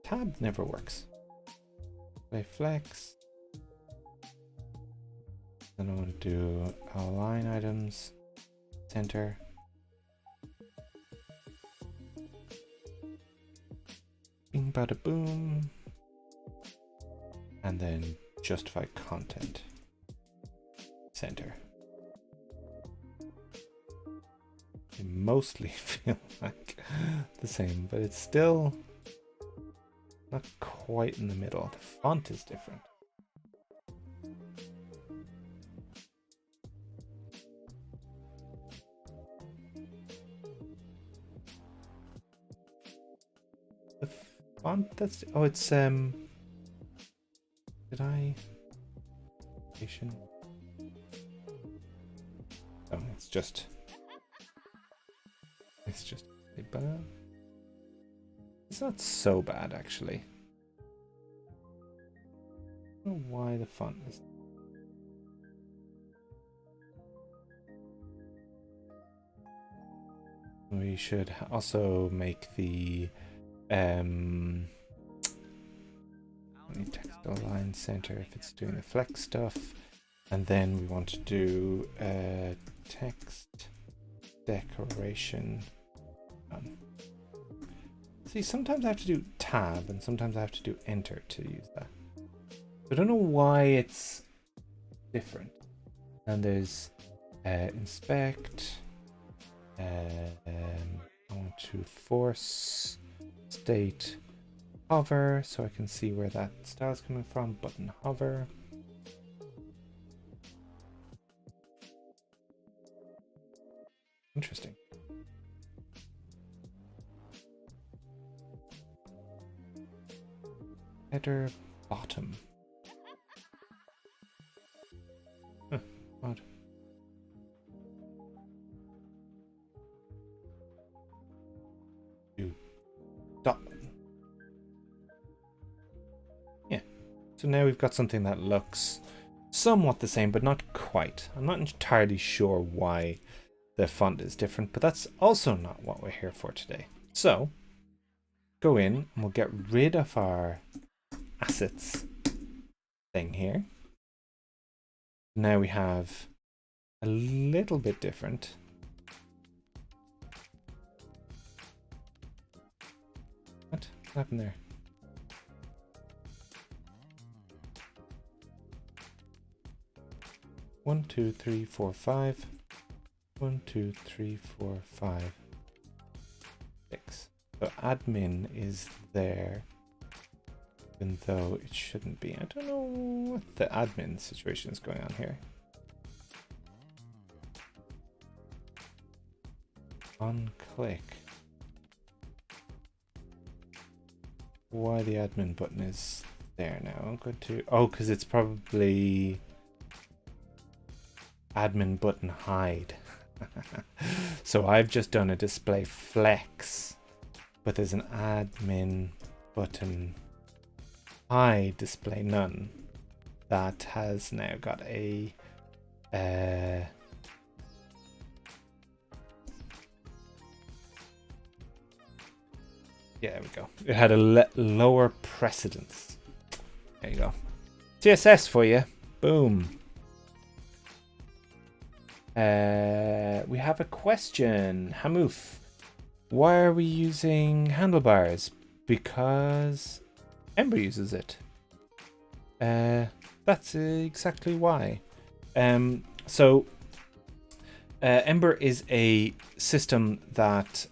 tab. Never works. Display flex. Then I want to do align items center. Bing bada boom. And then justify content center. They mostly feel like the same, but it's still not quite in the middle. The font is different. The font that's it's did I oh it's just bad. It's not so bad actually. I don't know why the font is. We should also make the text align center if it's doing the flex stuff, and then we want to do text decoration. See, sometimes I have to do tab and sometimes I have to do enter to use that. I don't know why it's different. And there's inspect. I want to force state hover so I can see where that style is coming from. Button hover. Interesting. Header bottom. Huh, odd. Do dot. Yeah. So now we've got something that looks somewhat the same, but not quite. I'm not entirely sure why the font is different, but that's also not what we're here for today. So go in and we'll get rid of our assets thing here. Now we have a little bit different. What happened there? One, two, three, four, five. 1, 2, 3, 4, 5, 6. So admin is there, even though it shouldn't be. I don't know what the admin situation is going on here. On click. Why the admin button is there now? I'm going to. Oh, because it's probably admin button hide. So I've just done a display flex, but there's an admin button hide display none that has now got a yeah, there we go. It had a lower precedence. There you go. CSS for you. Boom. We have a question. Hamoof. Why are we using handlebars? Because Ember uses it. That's exactly why. So Ember is a system that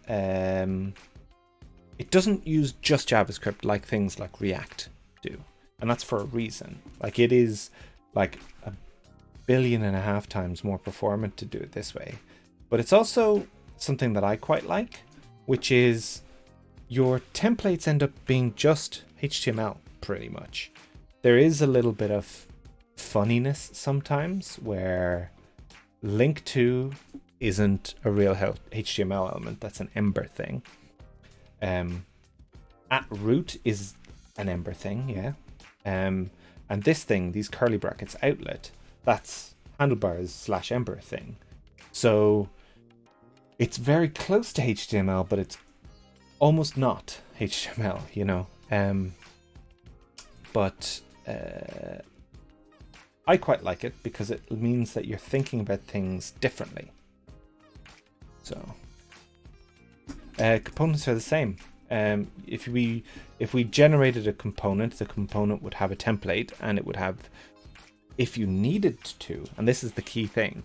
it doesn't use just JavaScript like things like React do. And that's for a reason. Like, it is like 1.5 billion times more performant to do it this way. But it's also something that I quite like, which is your templates end up being just HTML pretty much. There is a little bit of funniness sometimes where link to isn't a real HTML element. That's an Ember thing. At root is an Ember thing, yeah. And this thing, these curly brackets outlet, that's handlebars / Ember thing. So it's very close to HTML, but it's almost not HTML, you know. But I quite like it because it means that you're thinking about things differently. So components are the same. If we generated a component, the component would have a template, and it would have, if you needed to, and this is the key thing,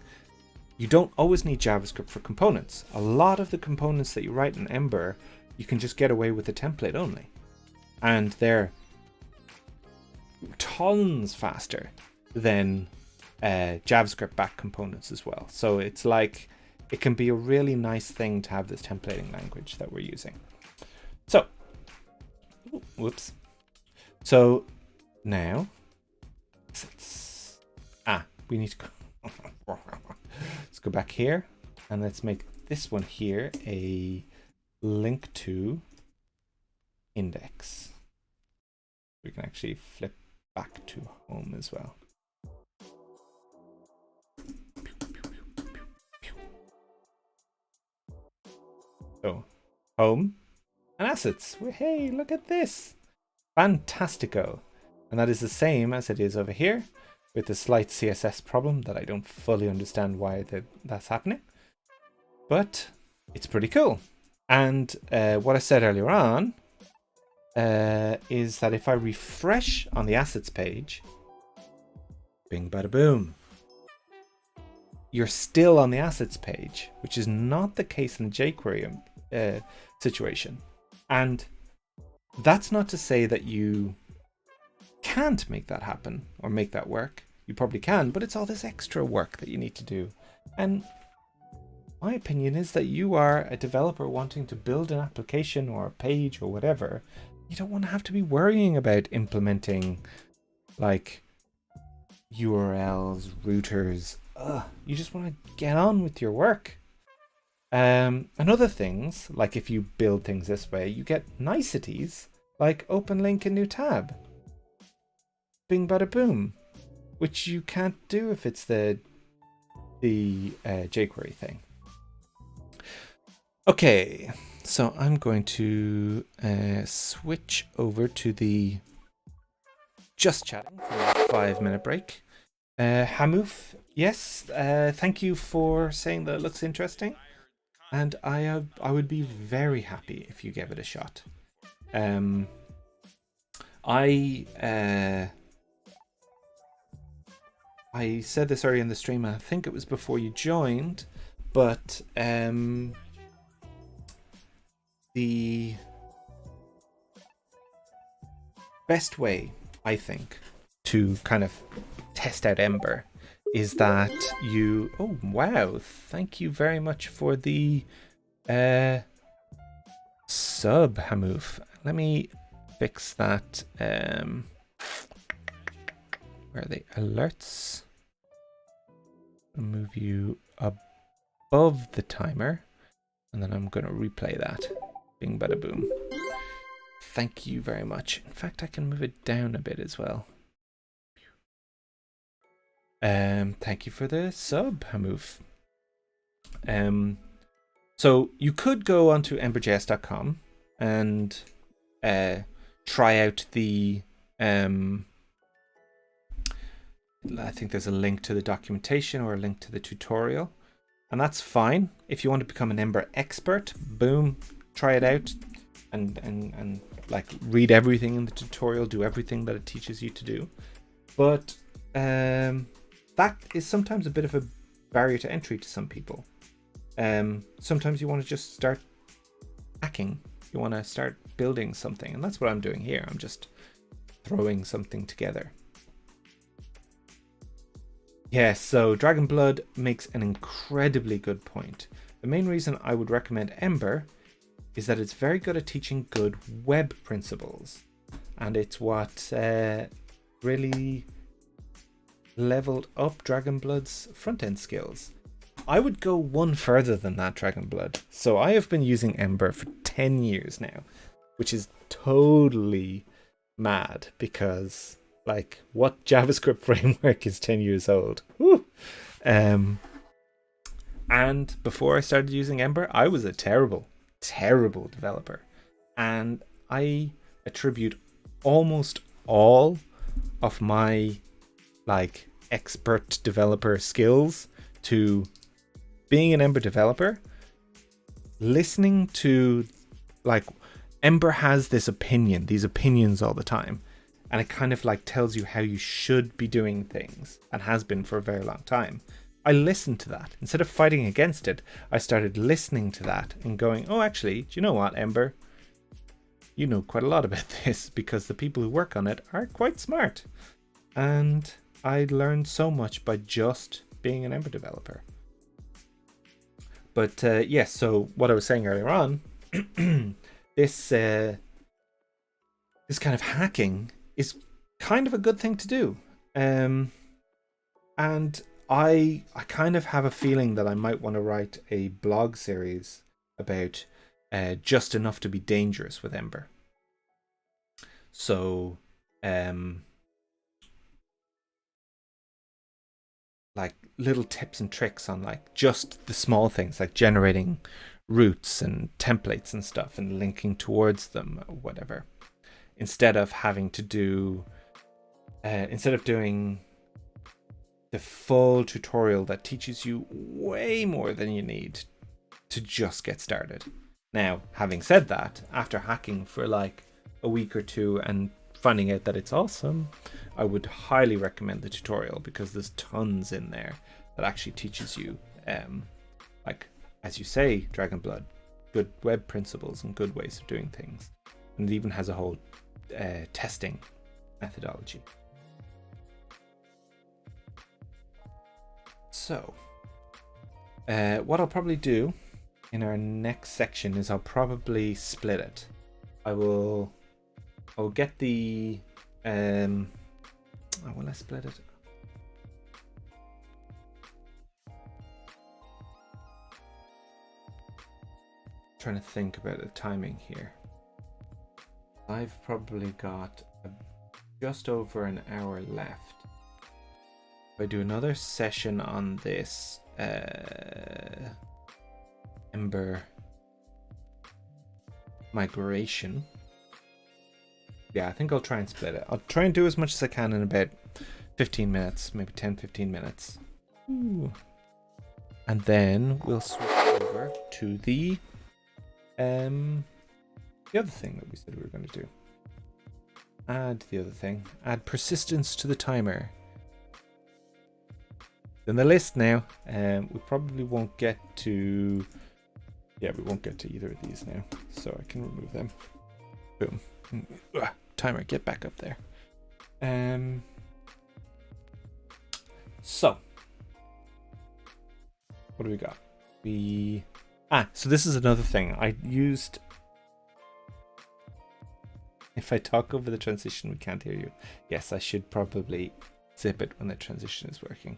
you don't always need JavaScript for components. A lot of the components that you write in Ember, you can just get away with a template only, and they're tons faster than JavaScript backed components as well. So it's like, it can be a really nice thing to have this templating language that we're using. So, whoops. So now, we need to go. Let's go back here and let's make this one here a link to index. We can actually flip back to home as well. So, home and assets. Hey, look at this. Fantastico. And that is the same as it is over here, with the slight CSS problem that I don't fully understand why that's happening. But it's pretty cool. And what I said earlier on is that if I refresh on the assets page, bing bada boom, you're still on the assets page, which is not the case in the jQuery situation. And that's not to say that you can't make that happen or make that work. You probably can, but it's all this extra work that you need to do. And my opinion is that you are a developer wanting to build an application or a page or whatever. You don't want to have to be worrying about implementing like URLs, routers. You just want to get on with your work. And other things, like if you build things this way, you get niceties like open link in new tab. Bing bada boom, which you can't do if it's the jQuery thing. Okay, so I'm going to switch over to the just chatting for a 5-minute break. Hamouf, yes, thank you for saying that it looks interesting. And I would be very happy if you gave it a shot. I said this earlier in the stream, and I think it was before you joined, but the best way, I think, to kind of test out Ember is that you... Oh, wow. Thank you very much for the sub, Hamouf. Let me fix that. Where are the alerts? I'll move you above the timer, and then I'm going to replay that. Bing, bada, boom. Thank you very much. In fact, I can move it down a bit as well. Thank you for the sub, Hamouf. So you could go onto EmberJS.com and try out the I think there's a link to the documentation or a link to the tutorial, and that's fine. If you want to become an Ember expert, boom, try it out and like read everything in the tutorial, do everything that it teaches you to do. But that is sometimes a bit of a barrier to entry to some people. Sometimes you want to just start hacking. You want to start building something, and that's what I'm doing here. I'm just throwing something together. Yeah, so Dragonblood makes an incredibly good point. The main reason I would recommend Ember is that it's very good at teaching good web principles, and it's what really leveled up Dragonblood's front-end skills. I would go one further than that, Dragonblood. So I have been using Ember for 10 years now, which is totally mad because like what JavaScript framework is 10 years old? Woo! And before I started using Ember, I was a terrible developer. And I attribute almost all of my like expert developer skills to being an Ember developer, listening to like Ember has these opinions all the time, and it kind of like tells you how you should be doing things, and has been for a very long time. I listened to that. Instead of fighting against it, I started listening to that and going, oh, actually, do you know what, Ember? You know quite a lot about this because the people who work on it are quite smart. And I learned so much by just being an Ember developer. But yes, so what I was saying earlier on, this kind of hacking is kind of a good thing to do. And I kind of have a feeling that I might want to write a blog series about just enough to be dangerous with Ember. So, like little tips and tricks on like just the small things, like generating routes and templates and stuff and linking towards them or whatever, instead of having to do, instead of doing the full tutorial that teaches you way more than you need to just get started. Now, having said that, after hacking for like a week or two and finding out that it's awesome, I would highly recommend the tutorial because there's tons in there that actually teaches you, like, as you say, Dragon Blood, good web principles and good ways of doing things. And it even has a whole testing methodology. So, what I'll probably do in our next section is I'll probably split it. I'll get the will I split it? Trying to think about the timing here. I've probably got just over an hour left. If I do another session on this Ember migration, yeah, I think I'll try and split it. I'll try and do as much as I can in about 15 minutes, maybe 10-15 minutes. Ooh. And then we'll switch over to the other thing that we said we were going to do. Add the other thing. Add persistence to the timer. In the list now, we probably won't get to... Yeah, we won't get to either of these now, so I can remove them. Boom. Timer, get back up there. So, what do we got? So this is another thing I used. If I talk over the transition, we can't hear you. Yes, I should probably zip it when the transition is working.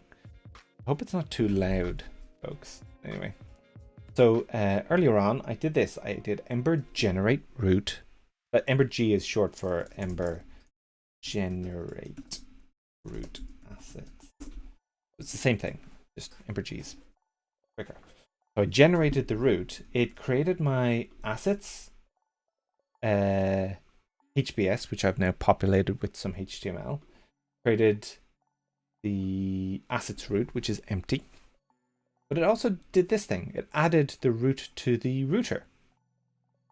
I hope it's not too loud, folks. Anyway, so earlier on, I did this. I did Ember generate root. But EmberG is short for Ember generate root assets. It's the same thing, just EmberG is quicker. So I generated the root. It created my assets, HBS, which I've now populated with some HTML. Created the assets root, which is empty. But it also did this thing. It added the root to the router.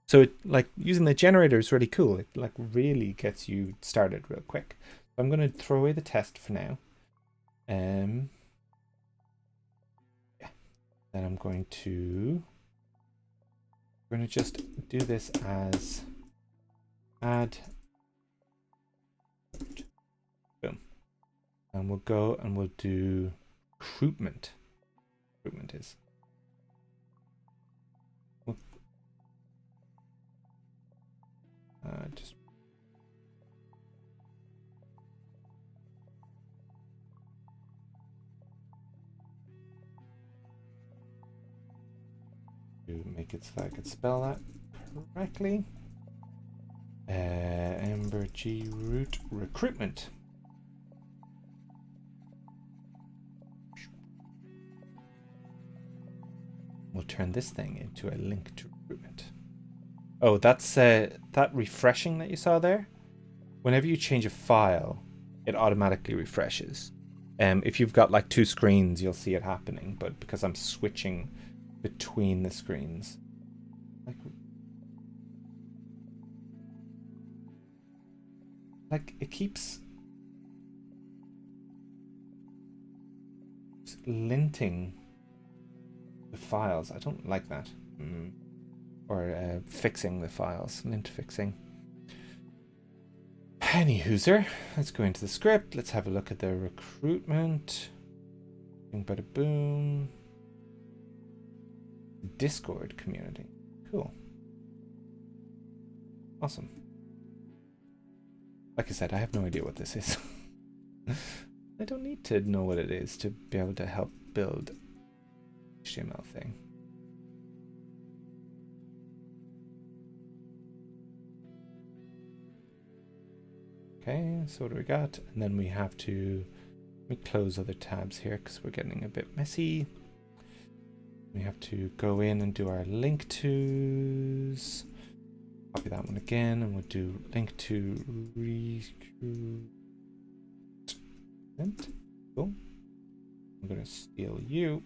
So it, like, using the generator is really cool. It like really gets you started real quick. So I'm going to throw away the test for now. Yeah. Then I'm going to just do this as add. Boom. And we'll go and we'll do recruitment. Recruitment is. Just to make it so I could spell that correctly. EmberJS root recruitment. We'll turn this thing into a link to recruitment. Oh, that's that refreshing that you saw there. Whenever you change a file, it automatically refreshes. If you've got like two screens, you'll see it happening. But because I'm switching between the screens, like it keeps linting the files. I don't like that. Or fixing the files, lint fixing. Anywhooser, let's go into the script. Let's have a look at the recruitment. Bada boom. Discord community. Cool. Awesome. Like I said, I have no idea what this is. I don't need to know what it is to be able to help build HTML thing. Okay, so what do we got? And then we have to close other tabs here because we're getting a bit messy. We have to go in and do our link tos. Copy that one again, and we'll do link to recruitment. Cool. I'm going to steal you.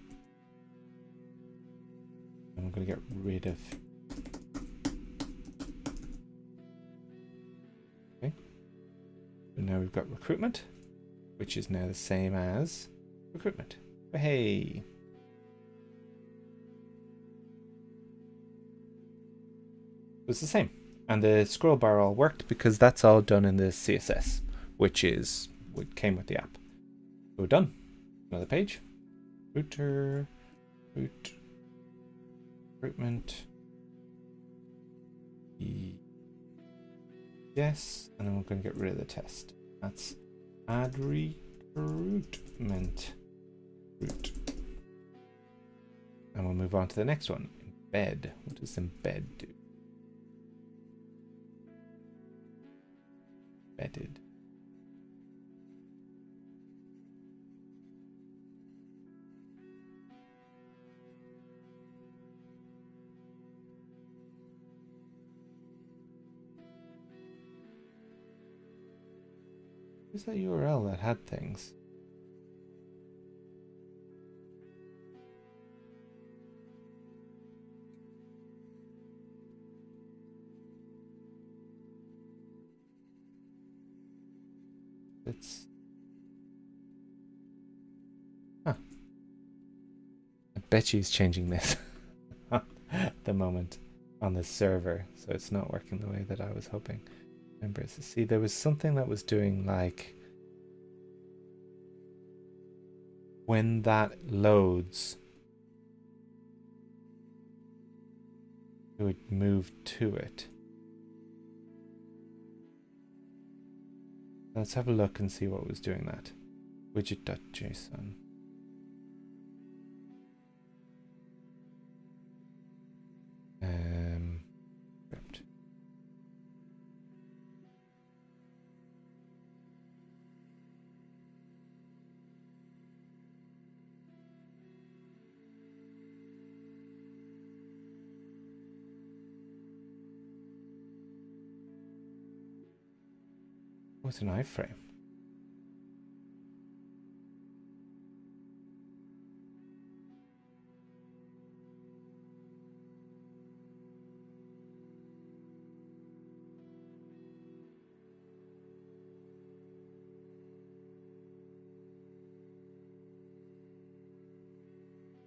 And I'm going to get rid of. Okay. So now we've got recruitment, which is now the same as recruitment. But hey. It's the same. And the scroll bar all worked because that's all done in the CSS, which is what came with the app. So we're done. Another page. Router, root, recruitment. Yes, and then we're going to get rid of the test. That's add recruitment root. And we'll move on to the next one. Embed. What does embed do? Embedded. Where's that URL that had things? It's I bet she's changing this at the moment on the server, so it's not working the way that I was hoping. Remember, see, there was something that was doing like when that loads, it would move to it. Let's have a look and see what was doing that. Widget.json. Script. What's an iframe?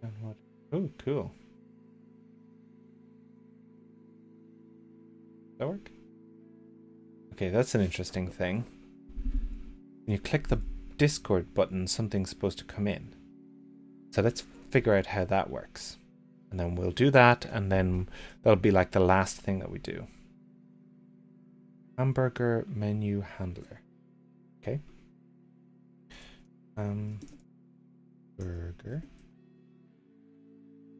And what? Oh, cool. Does that work? Okay, that's an interesting thing. When you click the Discord button, something's supposed to come in. So let's figure out how that works. And then we'll do that, and then that'll be like the last thing that we do. Hamburger menu handler. Okay. Burger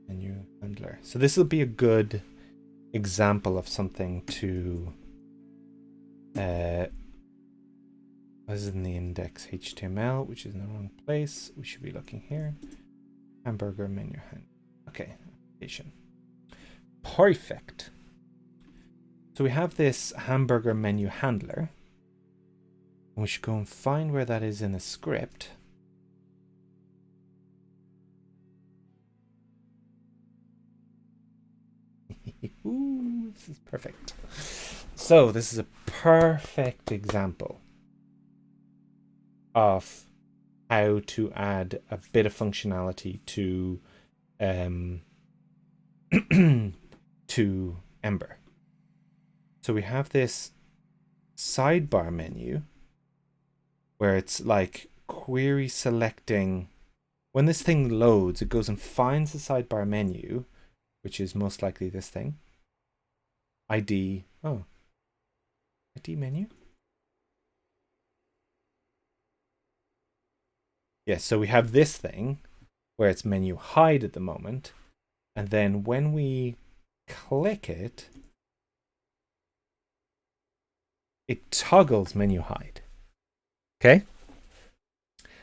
menu handler. So this will be a good example of something to This is in the index HTML, which is in the wrong place. We should be looking here. Hamburger menu hand. Okay, application. Perfect. So we have this hamburger menu handler. And we should go and find where that is in the script. Ooh, this is perfect. So this is a perfect example of how to add a bit of functionality to to Ember. So we have this sidebar menu where it's like query selecting. When this thing loads, it goes and finds the sidebar menu, which is most likely this thing. ID. Oh. ID menu? Yes, so we have this thing where it's menu hide at the moment. And then when we click it, it toggles menu hide. Okay?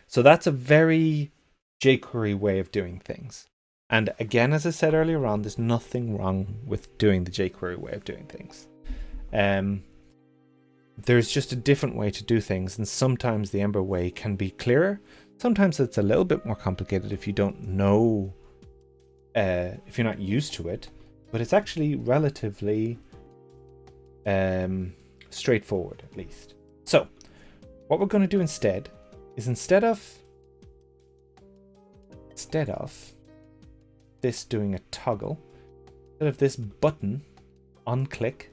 So that's a very jQuery way of doing things. And again, as I said earlier on, there's nothing wrong with doing the jQuery way of doing things. There's just a different way to do things, and sometimes the Ember way can be clearer. Sometimes it's a little bit more complicated if you don't know, if you're not used to it, but it's actually relatively straightforward, at least. So what we're going to do instead is instead of this doing a toggle, instead of this button on click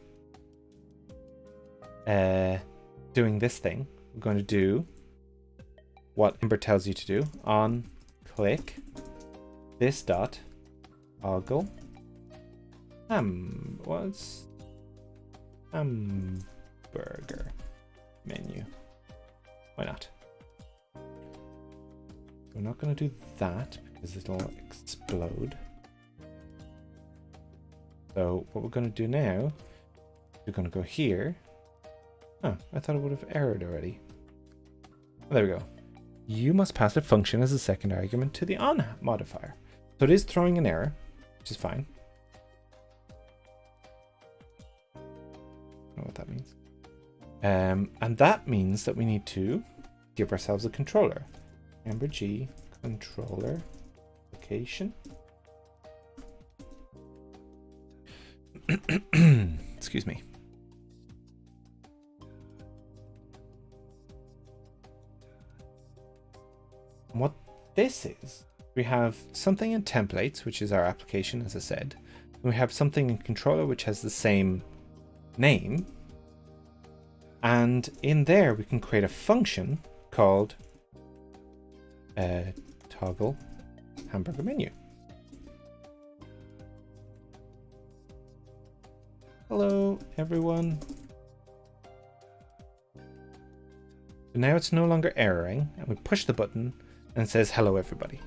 doing this thing, we're going to do what Ember tells you to do. On click this dot toggle what's hamburger menu. Why not? We're not going to do that because it'll explode. So what we're going to do now, we're going to go here. Oh, I thought it would have errored already. Oh, there we go. You must pass a function as a second argument to the on modifier. So it is throwing an error, which is fine. I don't know what that means. And that means that we need to give ourselves a controller. EmberG controller application. Excuse me. And what this is, we have something in templates, which is our application, as I said. And we have something in controller, which has the same name. And in there, we can create a function called toggle hamburger menu. Hello, everyone. So now it's no longer erroring, and we push the button and it says hello, everybody.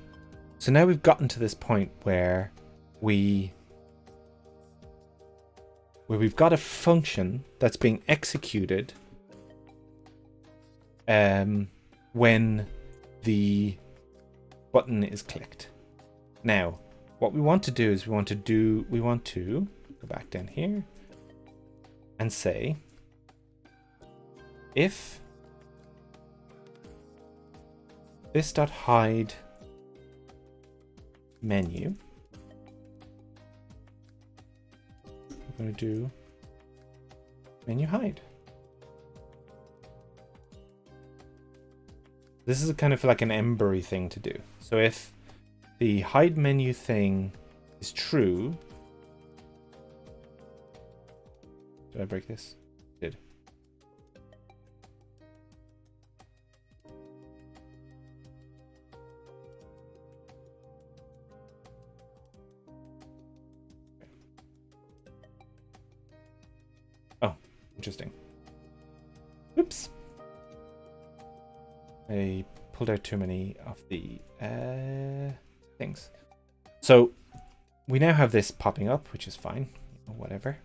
So now we've gotten to this point where we've got a function that's being executed when the button is clicked. Now, what we want to do is we want to go back down here and say if this.hide menu, we're going to do menu hide. This is kind of like an Ember-y thing to do. So if the hide menu thing is true, did I break this? I did. Oh, interesting. Oops. I pulled out too many of the things. So we now have this popping up, which is fine. Whatever.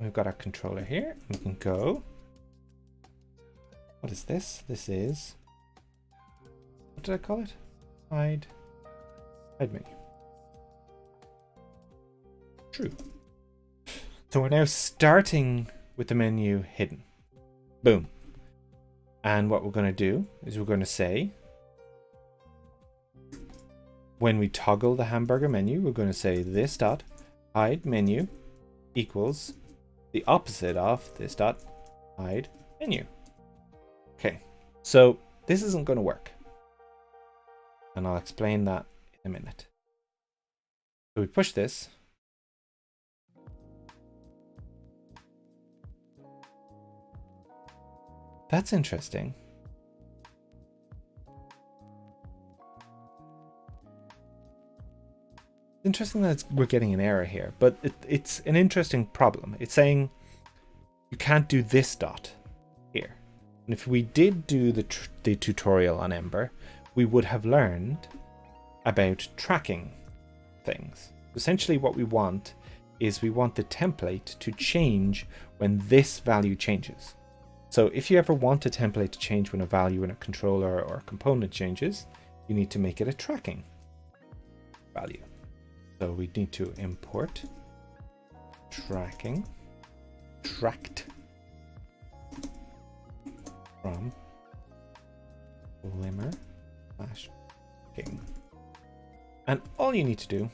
We've got our controller here. We can go. What is this? This is, what did I call it? Hide menu. True. So we're now starting with the menu hidden. Boom. And what we're going to do is we're going to say, when we toggle the hamburger menu, we're going to say this dot hide menu equals the opposite of this dot hide menu. Okay, so this isn't going to work. And I'll explain that in a minute. So we push this. That's interesting. It's interesting that we're getting an error here, but it's an interesting problem. It's saying you can't do this dot here. And if we did do the tutorial on Ember, we would have learned about tracking things. Essentially what we want is we want the template to change when this value changes. So if you ever want a template to change when a value in a controller or a component changes, you need to make it a tracking value. So we need to import tracked from limmer/king. And all you need to do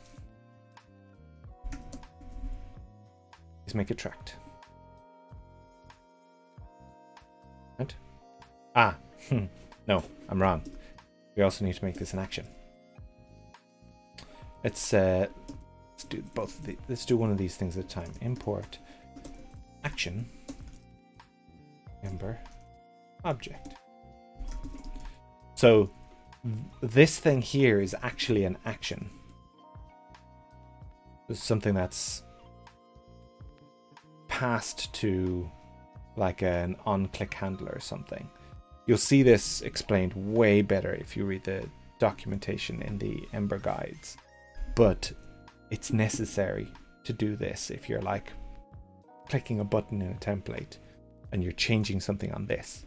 is make it tracked. Right? No, I'm wrong. We also need to make this an action. Let's do both of these. Let's do one of these things at a time. Import action Ember object. So this thing here is actually an action. It's something that's passed to like an on-click handler or something. You'll see this explained way better if you read the documentation in the Ember guides. But it's necessary to do this if you're like clicking a button in a template and you're changing something on this.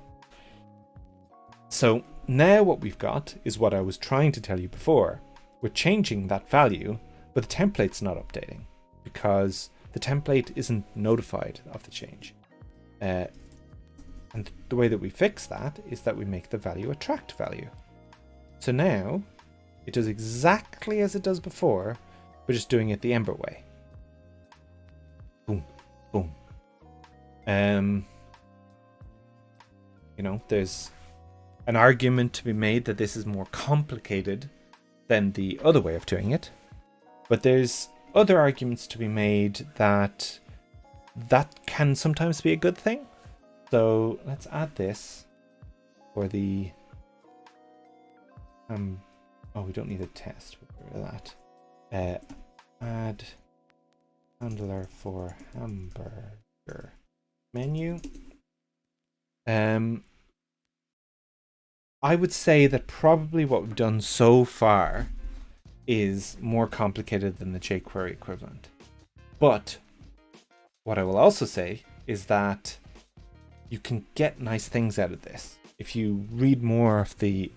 So now what we've got is what I was trying to tell you before. We're changing that value, but the template's not updating because the template isn't notified of the change. And the way that we fix that is that we make the value a tracked value. So now it does exactly as it does before. We're just doing it the Ember way. Boom, boom. You know, there's an argument to be made that this is more complicated than the other way of doing it. But there's other arguments to be made that that can sometimes be a good thing. So let's add this for the oh, we don't need a test for that. Add handler for hamburger menu. I would say that probably what we've done so far is more complicated than the jQuery equivalent. But what I will also say is that you can get nice things out of this. If you read more of the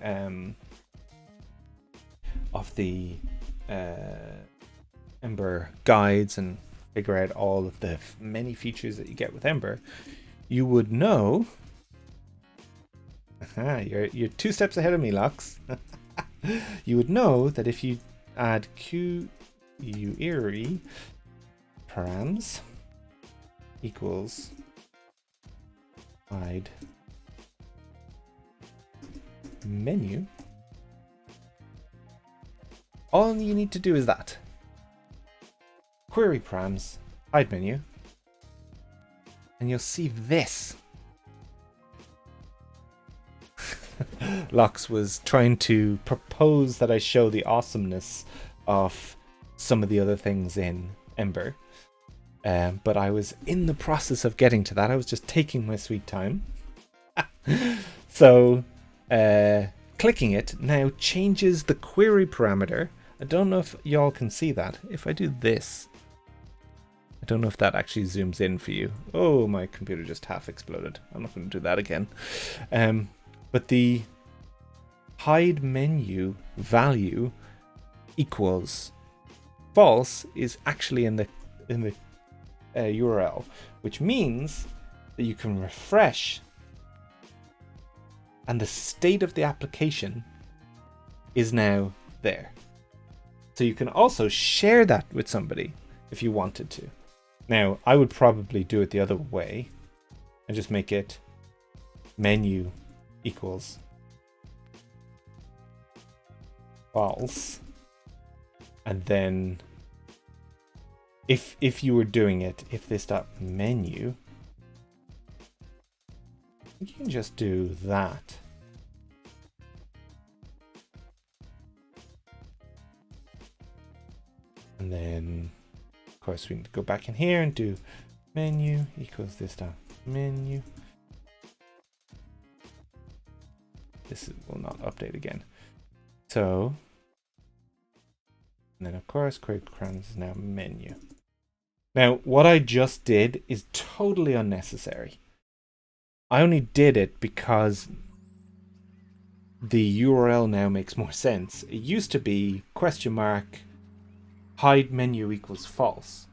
Ember guides and figure out all of the many features that you get with Ember, you would know. You're 2 steps ahead of me, Lux. You would know that if you add query params equals hide menu, all you need to do is that. Query params, hide menu, and you'll see this. Lux was trying to propose that I show the awesomeness of some of the other things in Ember. But I was in the process of getting to that. I was just taking my sweet time. So clicking it now changes the query parameter. I don't know if y'all can see that. If I do this, I don't know if that actually zooms in for you. Oh, my computer just half exploded. I'm not going to do that again. But the hide menu value equals false is actually in the URL, which means that you can refresh and the state of the application is now there. So you can also share that with somebody if you wanted to. Now, I would probably do it the other way and just make it menu equals false. And then if you were doing it, if this dot menu, you can just do that. And then, of course, we can go back in here and do menu equals this dot menu. This will not update again. So, and then of course, query crowns is now menu. Now, what I just did is totally unnecessary. I only did it because the URL now makes more sense. It used to be question mark hide menu equals false.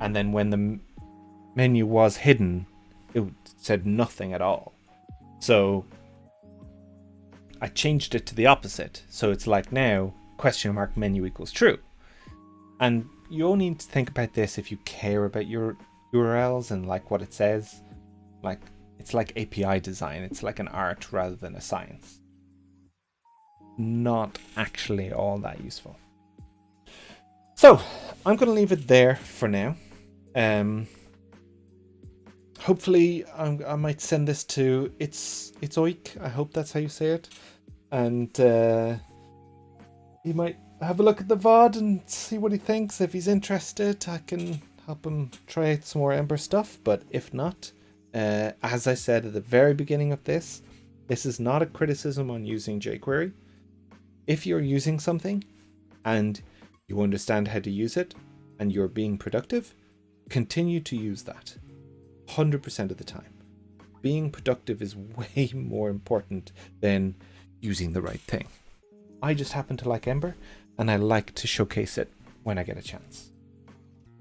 And then when the menu was hidden, it said nothing at all. So I changed it to the opposite. So it's like now question mark menu equals true. And you only need to think about this if you care about your URLs and like what it says. Like it's like API design. It's like an art rather than a science. Not actually all that useful. So I'm going to leave it there for now. Hopefully I might send this to it's Oik. I hope that's how you say it. And he might have a look at the VOD and see what he thinks. If he's interested, I can help him try out some more Ember stuff. But if not, as I said at the very beginning of this is not a criticism on using jQuery. If you're using something and you understand how to use it and you're being productive, continue to use that 100% of the time. Being productive is way more important than using the right thing. I just happen to like Ember and I like to showcase it when I get a chance.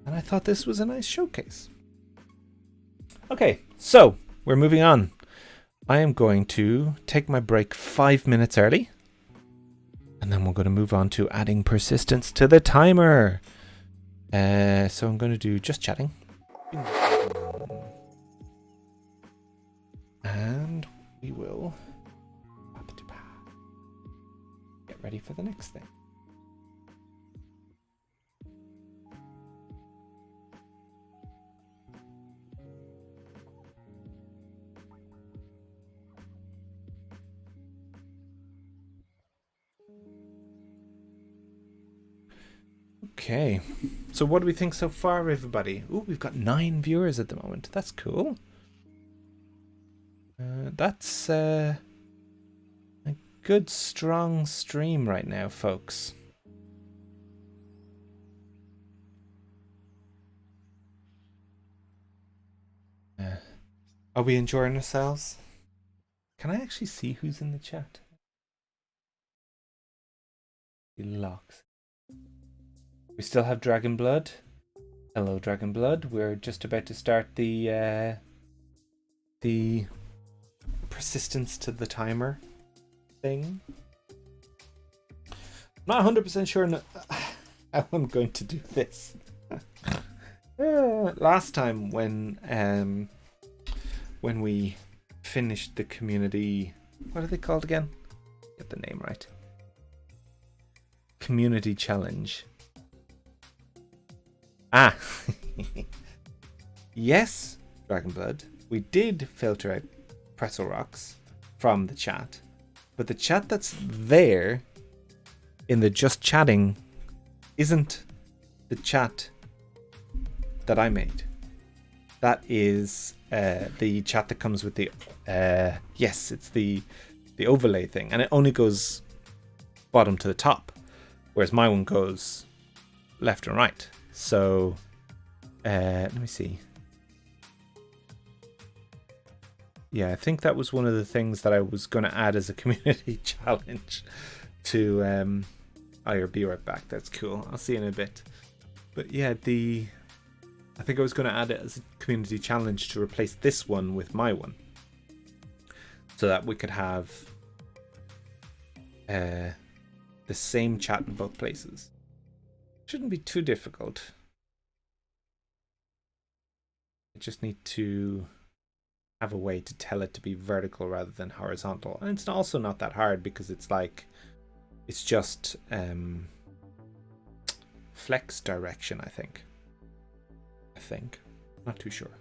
And I thought this was a nice showcase. Okay, so we're moving on. I am going to take my break 5 minutes early. And then we're going to move on to adding persistence to the timer. So I'm going to do just chatting. And we will get ready for the next thing. Okay, so what do we think so far, everybody? Ooh, we've got 9 viewers at the moment. That's cool. That's a good, strong stream right now, folks. Are we enjoying ourselves? Can I actually see who's in the chat? Locks. We still have Dragon Blood. Hello, Dragon Blood. We're just about to start the persistence to the timer thing. I'm not 100% sure how I'm going to do this. Last time when we finished the community, what are they called again? Get the name right. Community challenge. Yes, Dragonblood, we did filter out pretzel rocks from the chat, but the chat that's there in the just chatting isn't the chat that I made. That is the chat that comes with the yes, it's the overlay thing, and it only goes bottom to the top, whereas my one goes left and right. So Let me see. Yeah, I think that was one of the things that I was going to add as a community challenge to oh, you'll be right back. That's cool. I'll see you in a bit. But yeah, I think I was going to add it as a community challenge to replace this one with my one, so that we could have the same chat in both places. Shouldn't be too difficult. I just need to have a way to tell it to be vertical rather than horizontal, and it's also not that hard because it's like it's just flex direction. I think not too sure.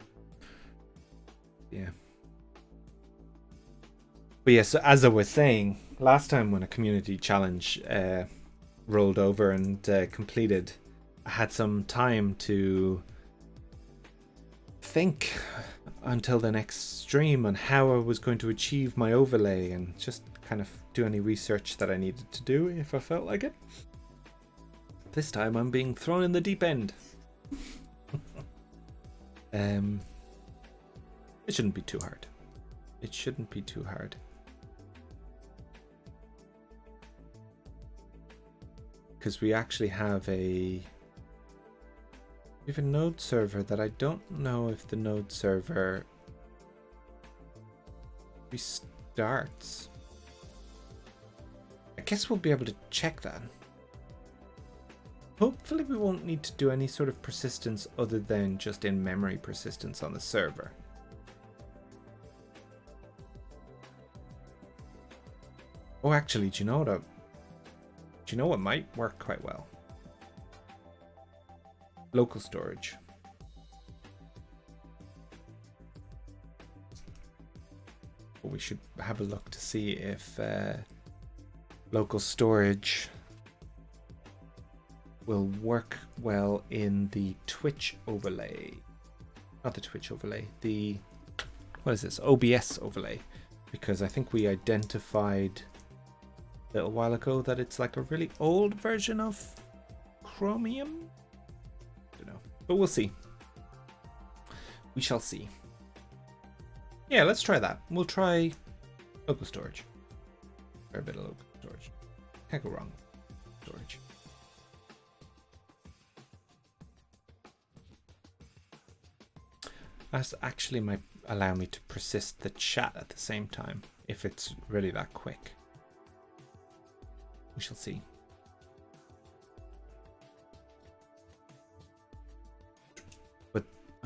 Yeah, but yeah, so as I was saying, last time when a community challenge rolled over and completed, I had some time to think until the next stream on how I was going to achieve my overlay and just kind of do any research that I needed to do if I felt like it. This time I'm being thrown in the deep end. It shouldn't be too hard. It shouldn't be too hard. Because we actually have a node server that I don't know if the node server restarts. I guess we'll be able to check that. Hopefully we won't need to do any sort of persistence other than just in-memory persistence on the server. Oh, actually, do you know what might work quite well? Local storage. But we should have a look to see if local storage will work well in the Twitch overlay. Not the Twitch overlay, the, what is this? OBS overlay. Because I think we identified a little while ago that it's like a really old version of Chromium. But we'll see. We shall see. Yeah, let's try that. We'll try local storage. Try a bit of local storage. Can't go wrong. Storage. That actually might allow me to persist the chat at the same time, if it's really that quick. We shall see.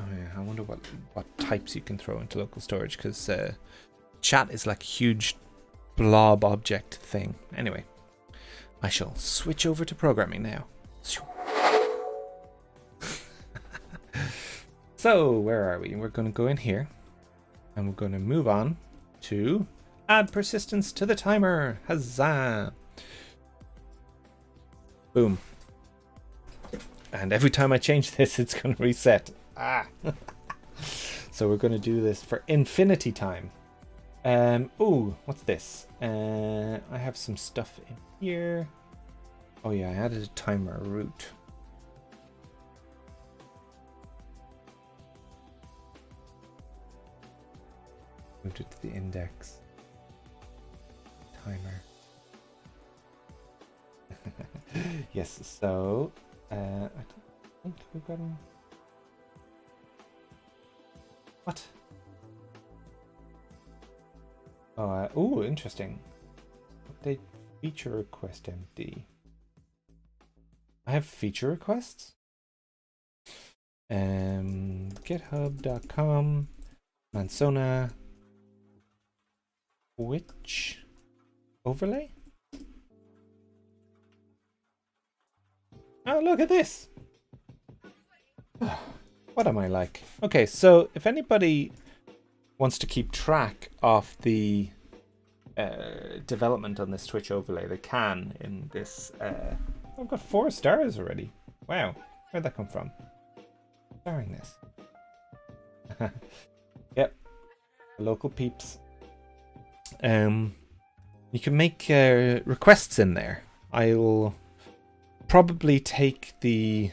Oh yeah, I wonder what types you can throw into local storage, because chat is like a huge blob object thing. Anyway, I shall switch over to programming now. So where are we? We're going to go in here and we're going to move on to add persistence to the timer. Huzzah! Boom. And every time I change this, it's going to reset. So we're going to do this for infinity time. Oh, what's this? I have some stuff in here. Oh yeah, I added a timer root. Moved it to the index. Timer. Yes, so I don't think we've got any. What? Oh, interesting. Update feature request MD. I have feature requests. GitHub.com, Mansona, Twitch overlay. Oh, look at this. What am I like? Okay, so if anybody wants to keep track of the development on this Twitch overlay, they can in this. I've got 4 stars already. Wow, where'd that come from? Starring this. Yep, local peeps. You can make requests in there. I'll probably take the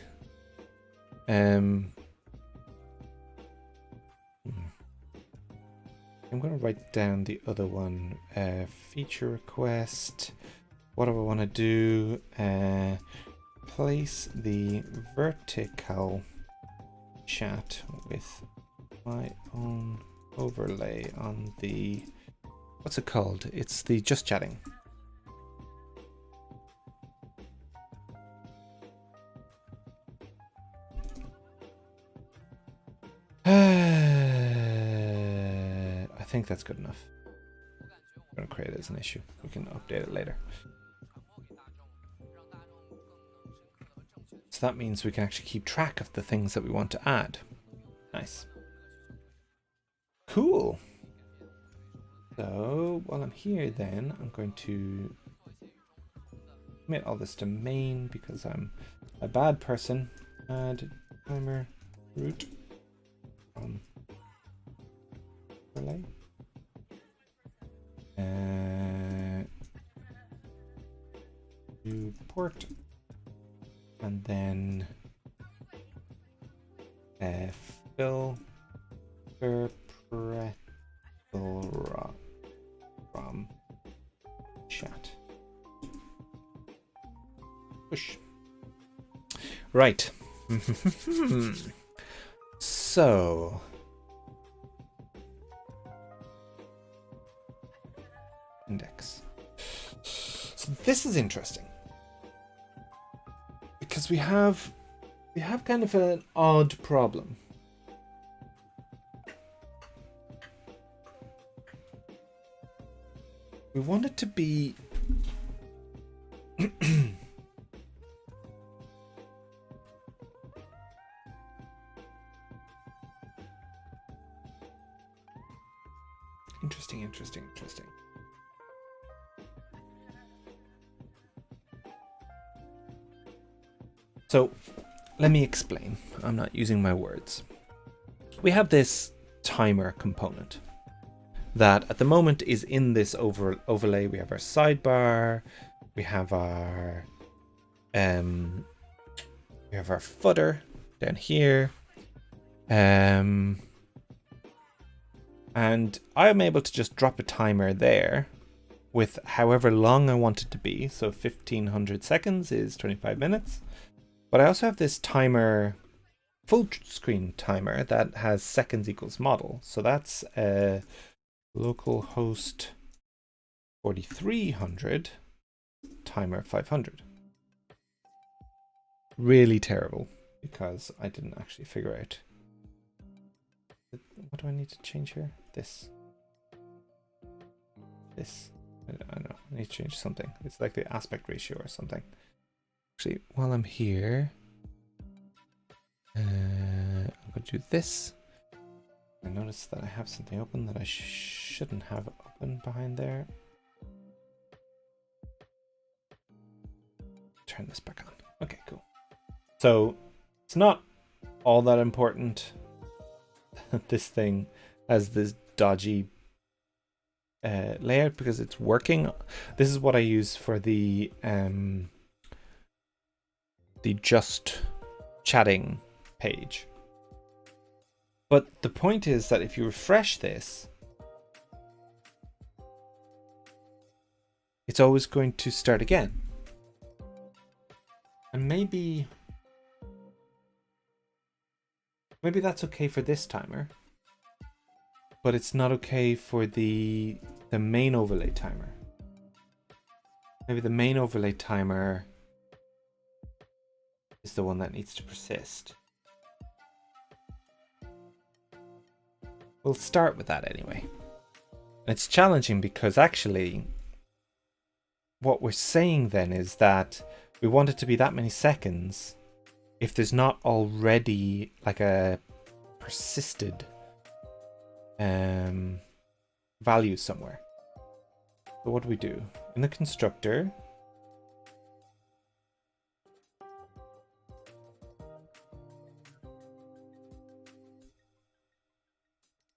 I'm going to write down the other one. Feature request. What do I want to do? Place the vertical chat with my own overlay on the, what's it called? It's the just chatting. I think that's good enough. I'm going to create it as an issue. We can update it later. So that means we can actually keep track of the things that we want to add. Nice. Cool. So while I'm here then, I'm going to commit all this to main because I'm a bad person. Add timer root from relay. Do port. And then filter pretzel from chat. Push. Right. So index. So this is interesting. Because we have kind of an odd problem. We want it to be interesting. So let me explain. I'm not using my words. We have this timer component that at the moment is in this overlay. We have our sidebar, we have our footer down here, and I am able to just drop a timer there with however long I want it to be. So 1500 seconds is 25 minutes. But I also have this timer, full screen timer that has seconds equals model. So that's localhost 4300 timer 500. Really terrible because I didn't actually figure out. What do I need to change here? This. I don't know. I need to change something. It's like the aspect ratio or something. Actually, while I'm here, I'm going to do this. I notice that I have something open that I shouldn't have open behind there. Turn this back on. Okay, cool. So it's not all that important. This thing has this dodgy layout because it's working. This is what I use for the just chatting page. But the point is that if you refresh this, it's always going to start again. And maybe that's okay for this timer, but it's not okay for the main overlay timer. Maybe the main overlay timer is the one that needs to persist. We'll start with that anyway. And it's challenging because actually what we're saying then is that we want it to be that many seconds if there's not already like a persisted value somewhere. So what do we do? In the constructor,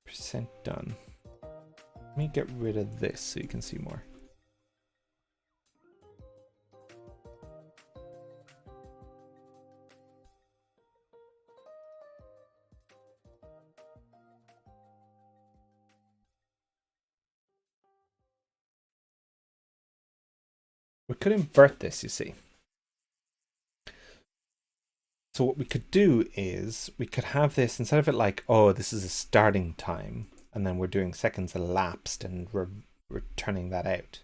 %done. Let me get rid of this so you can see more. We could invert this, you see. So what we could do is we could have this, instead of it like, oh, this is a starting time, and then we're doing seconds elapsed and we're returning that out.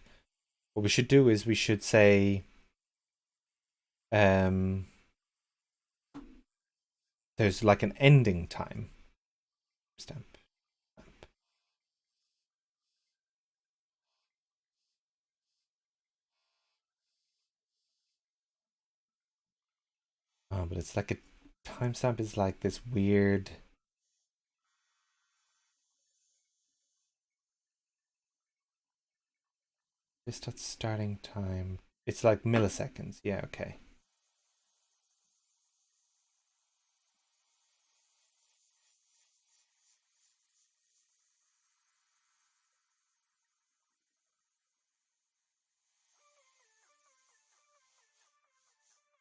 What we should do is we should say, there's like an ending time. Stamp. Oh, but it's like a timestamp is like this weird. This dot starting time. It's like milliseconds. Yeah, okay.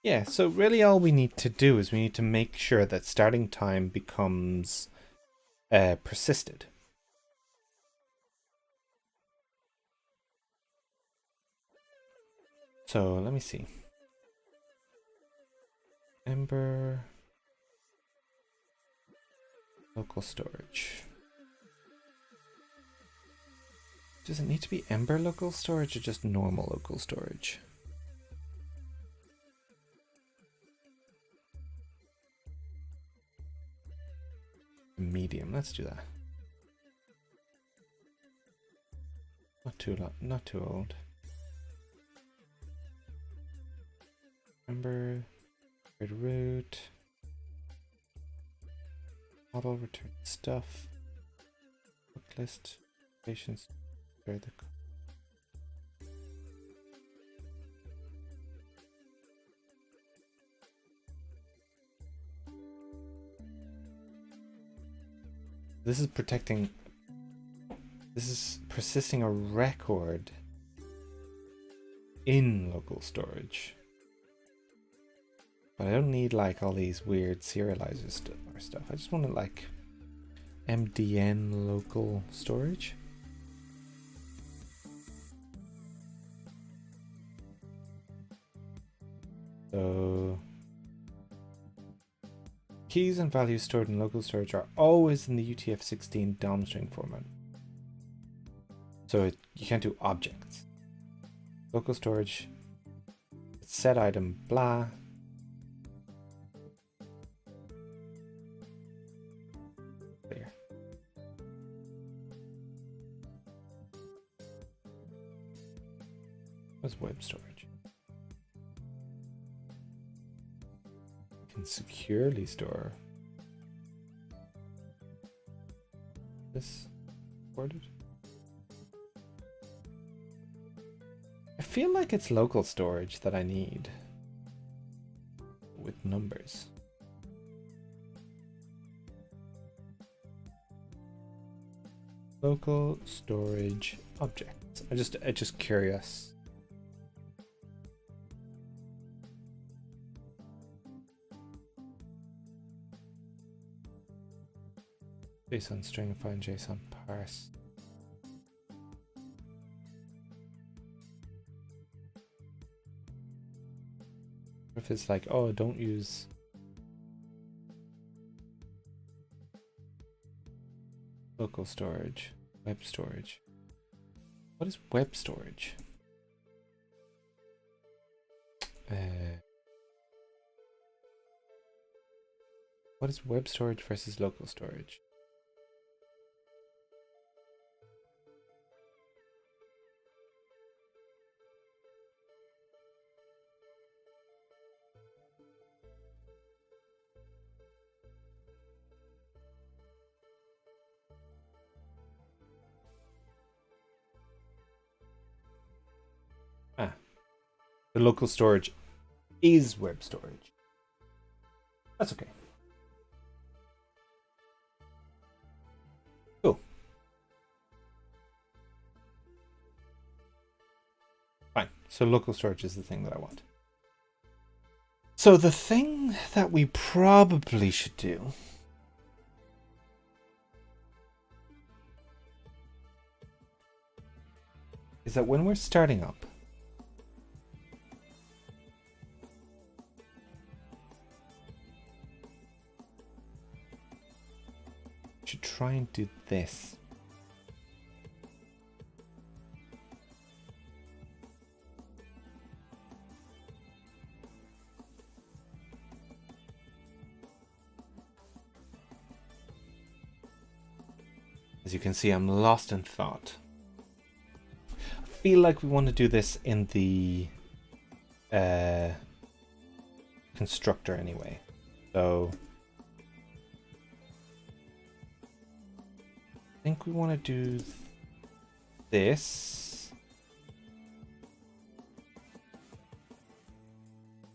Yeah, so really all we need to do is we need to make sure that starting time becomes persisted. So let me see. Ember local storage. Does it need to be Ember local storage or just normal local storage? Medium, let's do that. Not too old. Ember, grid root, model return stuff, book list, patients, the this is protecting. This is persisting a record in local storage. But I don't need like all these weird serializers or stuff. I just want it like MDN local storage. So keys and values stored in local storage are always in the UTF-16 DOM string format. So you can't do objects. Local storage, set item, blah. There. What's web storage? You can securely store this worded. I feel like it's local storage that I need with numbers. Local storage objects. I'm just curious. JSON string, find JSON parse. If it's like, oh, don't use local storage, web storage. What is web storage? What is web storage versus local storage? The local storage is web storage. That's okay. Cool. Fine. So local storage is the thing that I want. So the thing that we probably should do is that when we're starting up, Should try and do this. As you can see, I'm lost in thought. I feel like we want to do this in the constructor anyway. So I think we want to do this.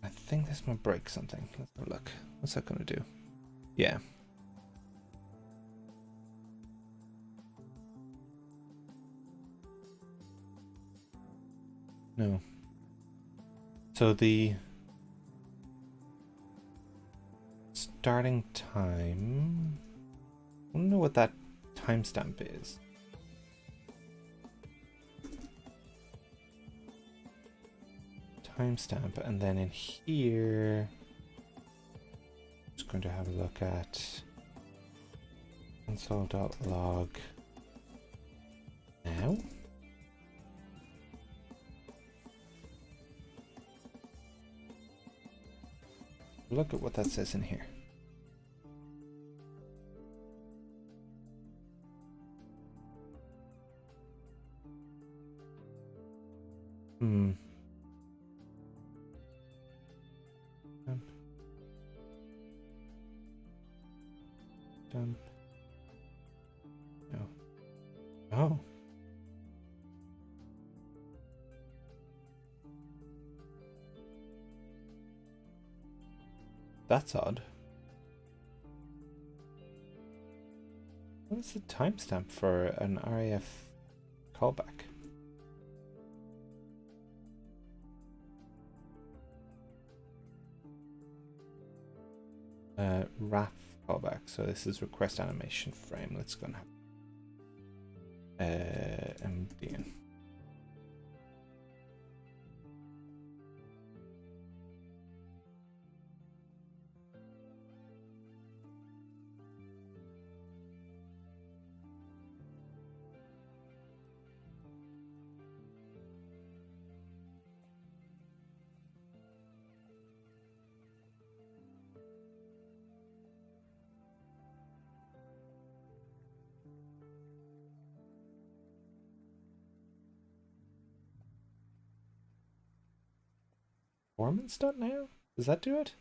I think this might break something. Let's have a look. What's that going to do? Yeah. No. So the starting time, I don't know what that timestamp is. Timestamp, and then in here, I'm just going to have a look at console.log now. Look at what that says in here. Dump. No. Oh. That's odd. What is the timestamp for an RAF callback? RAF callback. So this is request animation frame. Let's go and have MDN. Performance.now? Does that do it?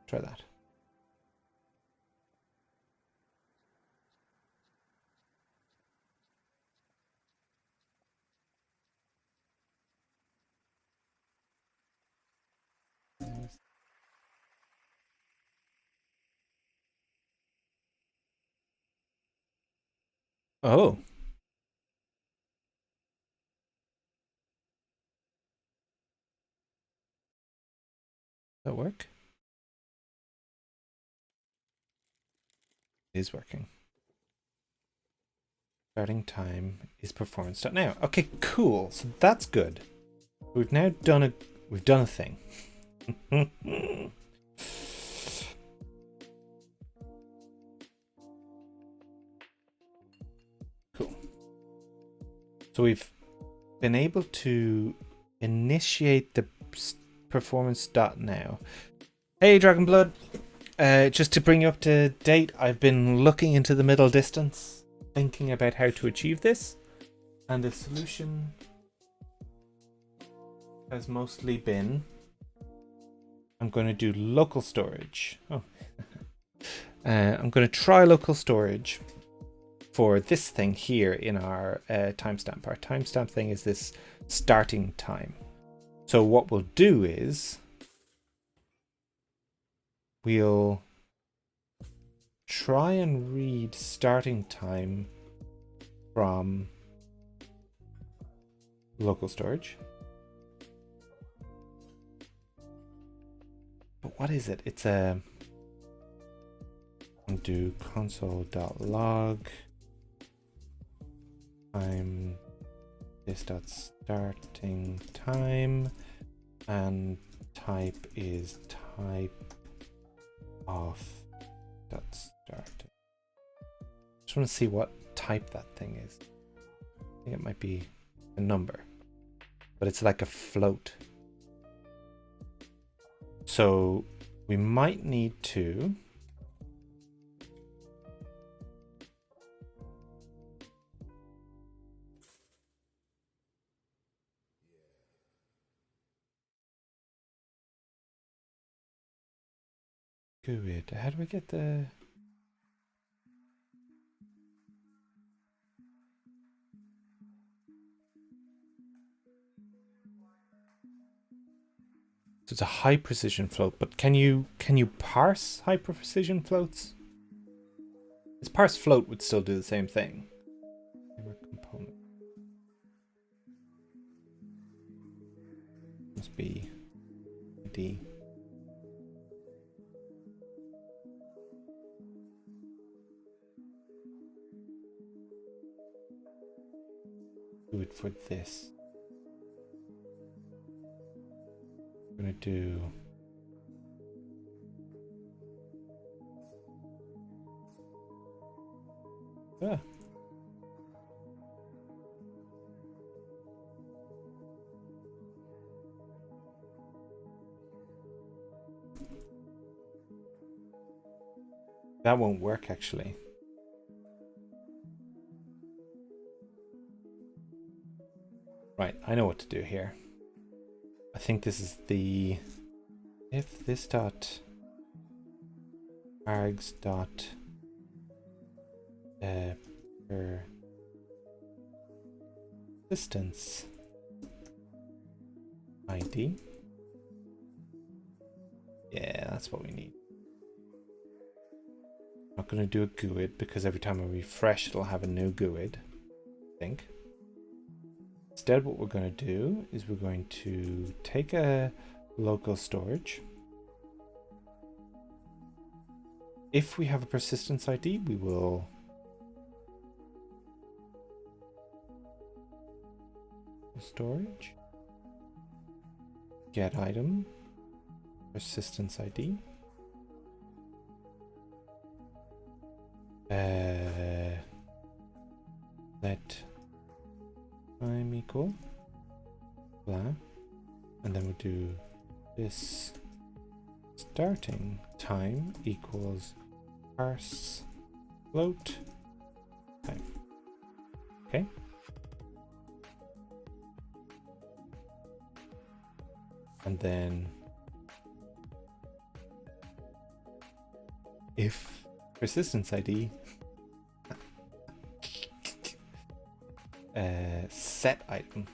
Try that. Oh. That work? It is working. Starting time is performance.now. Okay, cool. So that's good. We've now done a thing. Cool. So we've been able to initiate the performance.now. Hey Dragonblood. Just to bring you up to date, I've been looking into the middle distance, thinking about how to achieve this, and the solution has mostly been I'm going to do local storage. Oh, I'm going to try local storage for this thing here in our timestamp. Our timestamp thing is this starting time. So what we'll do is we'll try and read starting time from local storage. But what is it? It's a do console.log time this dot starting time, and type is type of dot starting. Just want to see what type that thing is. I think it might be a number, but it's like a float. So we might need to GUID. How do I get the... So it's a high precision float, but can you parse high precision floats? This parse float would still do the same thing. Component must be D. Do it for this. I'm gonna do that won't work actually. Right, I know what to do here. I think this is the if this dot args dot persistence ID. Yeah, that's what we need. I'm not going to do a GUID because every time I refresh it'll have a new GUID, I think. Instead, what we're going to do is we're going to take a local storage. If we have a persistence ID, we will storage, get item, persistence ID. Let time equal blah, and then we do this starting time equals parse float time. Okay. And then if persistence ID set item,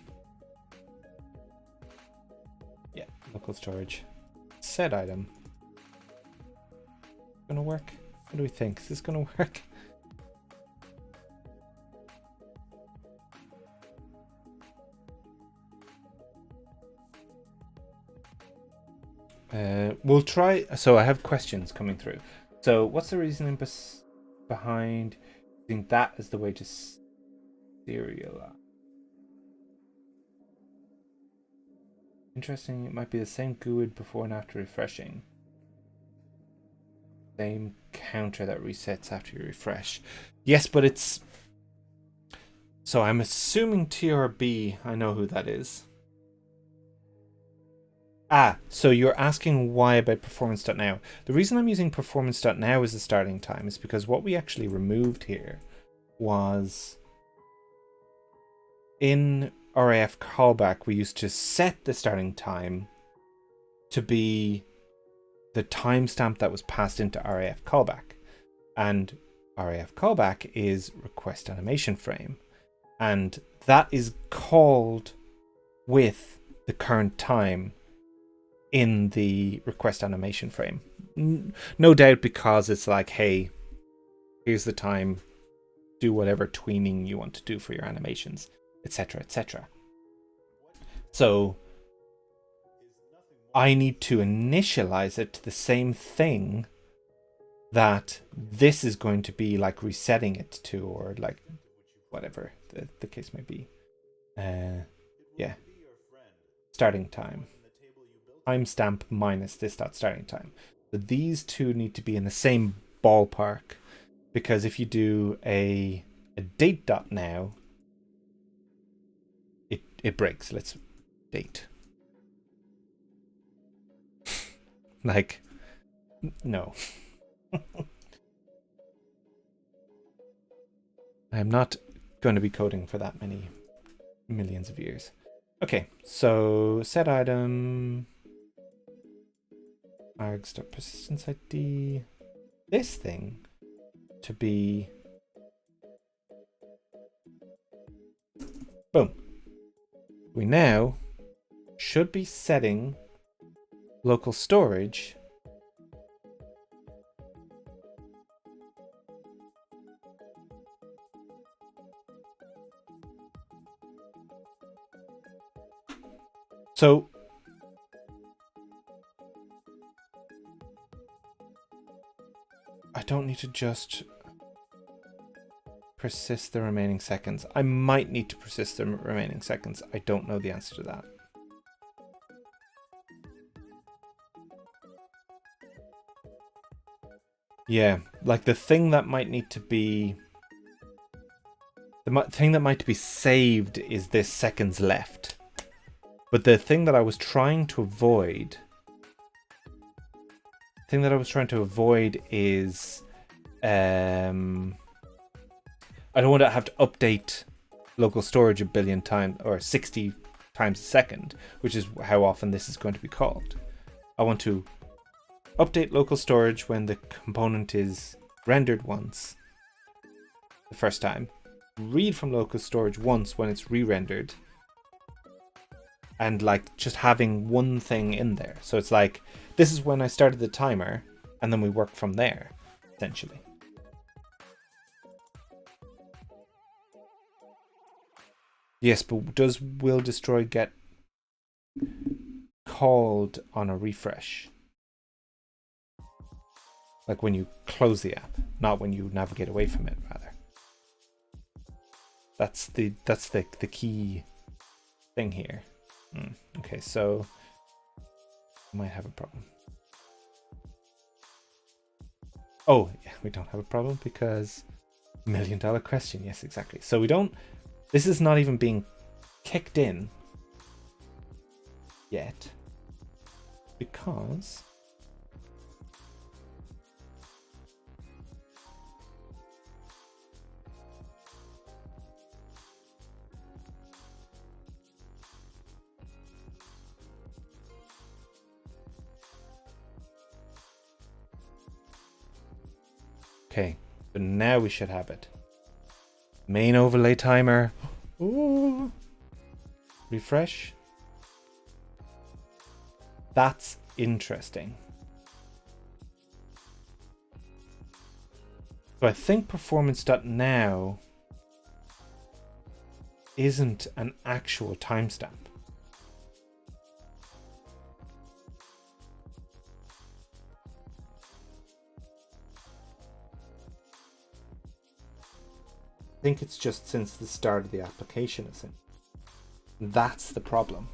yeah, local storage set item, gonna work? What do we think? Is this gonna work? We'll try. So I have questions coming through. So what's the reasoning behind using that as the way to serialize? Interesting. It might be the same GUID before and after refreshing. Same counter that resets after you refresh. Yes, but it's... So I'm assuming TRB, I know who that is. Ah, so you're asking why about performance.now. The reason I'm using performance.now as the starting time is because what we actually removed here was in RAF callback, we used to set the starting time to be the timestamp that was passed into RAF callback. And RAF callback is request animation frame. And that is called with the current time in the request animation frame. No doubt because it's like, hey, here's the time, do whatever tweening you want to do for your animations, etc., etc. So I need to initialize it to the same thing that this is going to be like resetting it to, or like whatever the case may be. Yeah. Starting time. Timestamp minus this dot starting time. So these two need to be in the same ballpark. because if you do a date dot now, it breaks. Let's date. Like, no. I'm not going to be coding for that many millions of years. Okay, so set item args.persistence ID, this thing to be boom. We now should be setting local storage so I don't need to just persist the remaining seconds. I might need to persist the remaining seconds. I don't know the answer to that. Yeah, like the thing that might need to be... The thing that might be saved is this seconds left. But the thing that I was trying to avoid... is... I don't want to have to update local storage a billion times, or 60 times a second, which is how often this is going to be called. I want to update local storage when the component is rendered once, the first time, read from local storage once when it's re-rendered, and like just having one thing in there. So it's like, this is when I started the timer, and then we work from there, essentially. Yes, but does will destroy get called on a refresh? Like when you close the app, not when you navigate away from it, rather. That's the key thing here. Okay, so I might have a problem. Oh, yeah, we don't have a problem because $1 million question. Yes, exactly. So we don't. This is not even being kicked in yet because okay, but now we should have it. Main overlay timer. Ooh. Refresh. That's interesting. So I think performance.now isn't an actual timestamp. I think it's just since the start of the application, isn't it? That's the problem.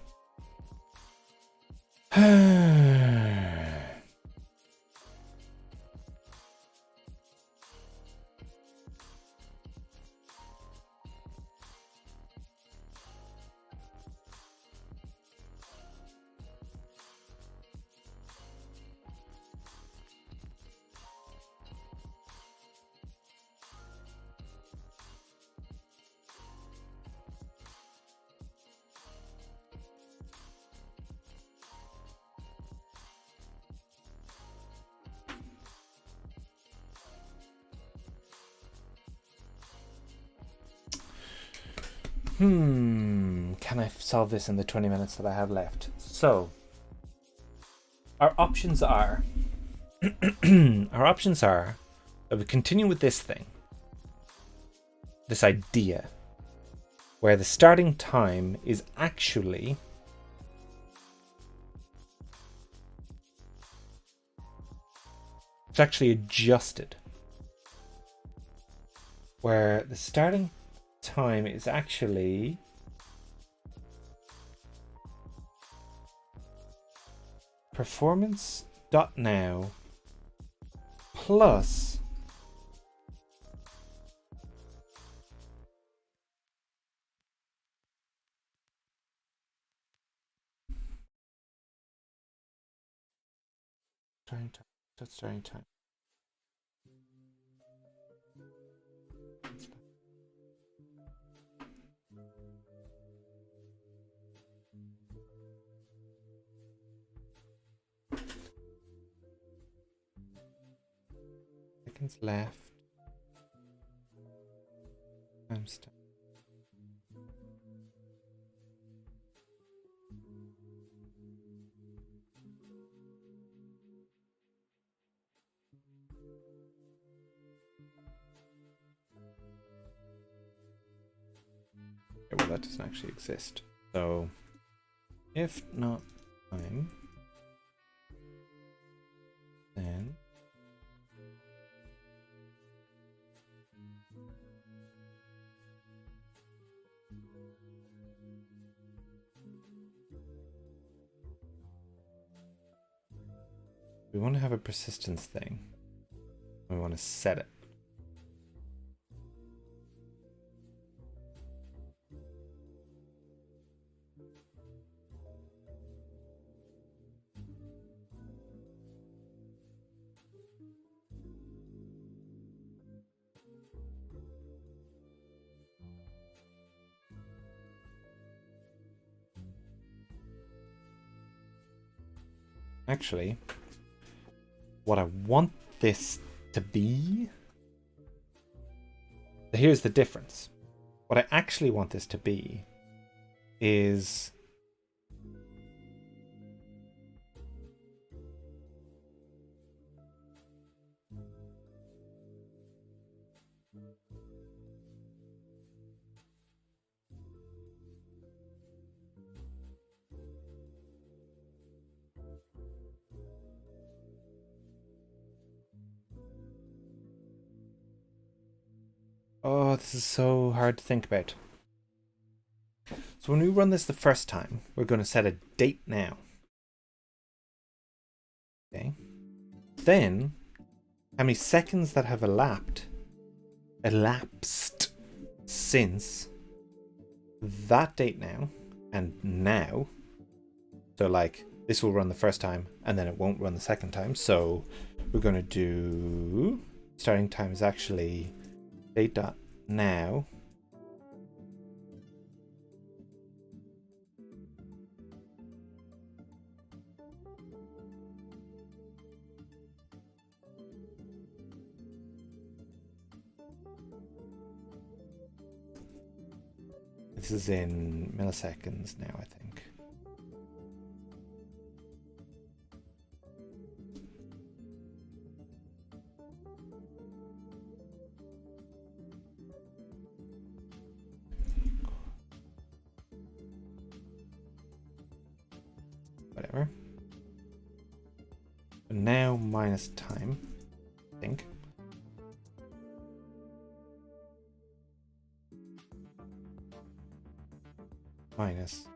Can I solve this in the 20 minutes that I have left? So, our options are that we continue with this thing, this idea, where the starting time is actually adjusted, where the starting time is actually performance.now plus Starting time. That's starting time. Seconds left. Timestamp. Okay, well, that doesn't actually exist. So, if not time, then we want to have a persistence thing. We want to set it. Actually, what I want this to be, here's the difference. What I actually want this to be is oh, this is so hard to think about. So when we run this the first time, we're going to set a date now. Okay. Then, how many seconds that have elapsed since that date now and now. So like this will run the first time and then it won't run the second time. So we're going to do starting time is actually date dot now. This is in milliseconds now, I think. Whatever. And now minus time, I think. Minus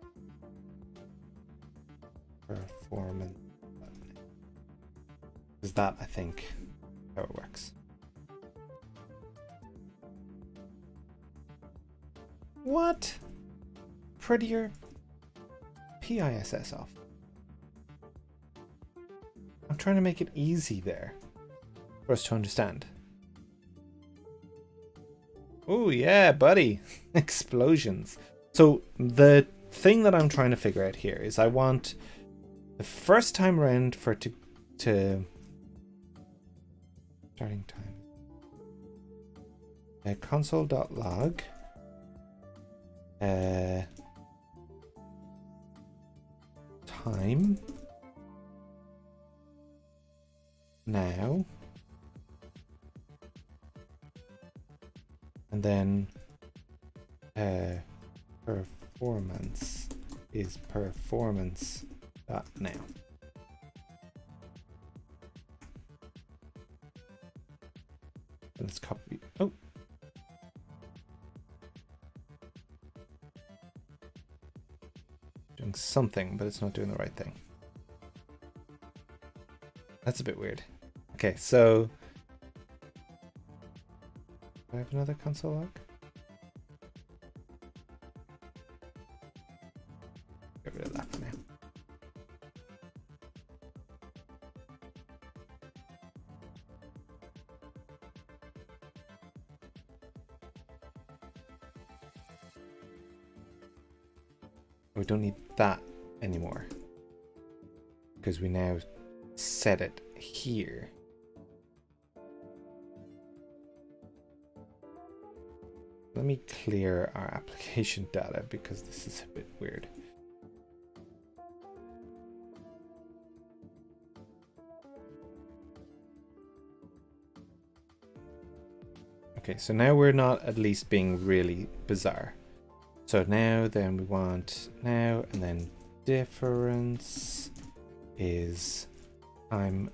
performance. Is that, I think, how it works. What? Prettier PISS off. I'm trying to make it easy there for us to understand. Oh yeah, buddy. Explosions. So the thing that I'm trying to figure out here is I want the first time around for it to starting time. Console.log. Time. Now. And then performance is performance dot now. Let's copy. Oh. Doing something, but it's not doing the right thing. That's a bit weird. Okay, so do I have another console log? Get rid of that for now. We don't need that anymore because we now set it here. Let me clear our application data because this is a bit weird. Okay, so now we're not at least being really bizarre. So now then we want now, and then difference is time.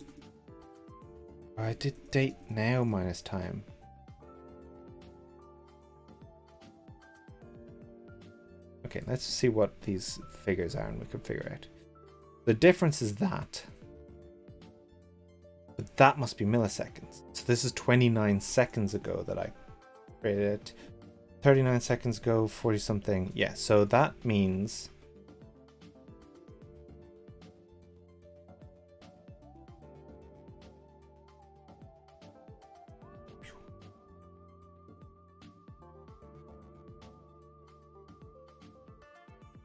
I did date now minus time. Okay, let's see what these figures are and we can figure out. The difference is that. But that must be milliseconds. So this is 29 seconds ago that I created it. 39 seconds ago, 40 something. Yeah, so that means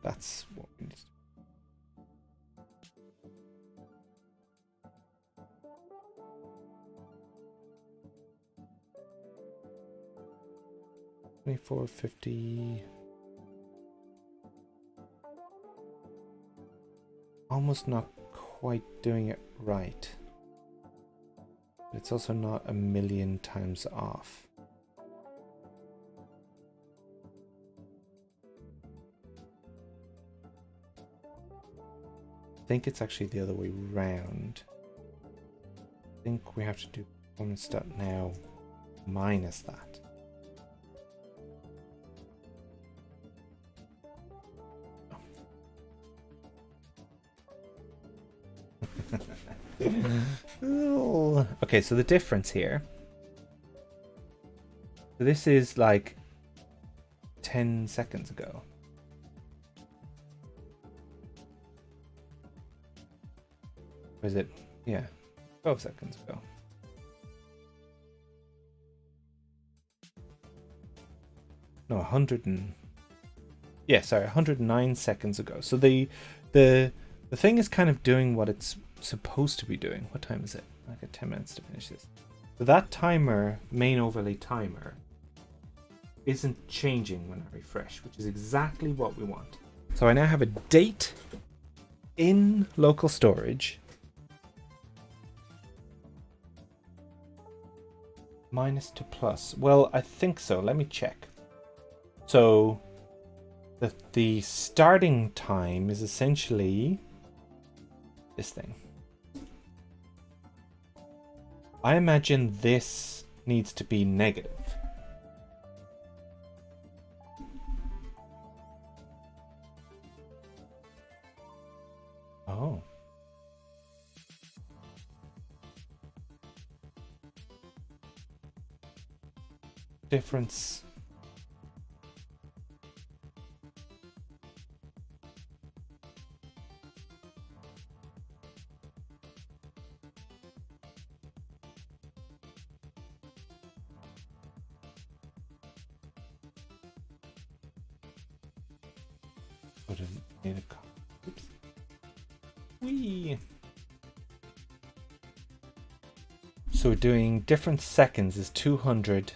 that's what we need to do. $24.50. Almost not quite doing it right. But it's also not a million times off. I think it's actually the other way round. I think we have to do performance.now minus that. Okay, so the difference here. So this is like 10 seconds ago. Or is it? Yeah, 12 seconds ago. No, 100 and... Yeah, sorry, 109 seconds ago. So the thing is kind of doing what it's supposed to be doing. What time is it? I got 10 minutes to finish this. So that timer, main overlay timer, isn't changing when I refresh, which is exactly what we want. So I now have a date in local storage minus to plus. Well, I think so. Let me check. So the starting time is essentially this thing. I imagine this needs to be negative. Oh. Difference. Oops. Whee. So doing different seconds is 200.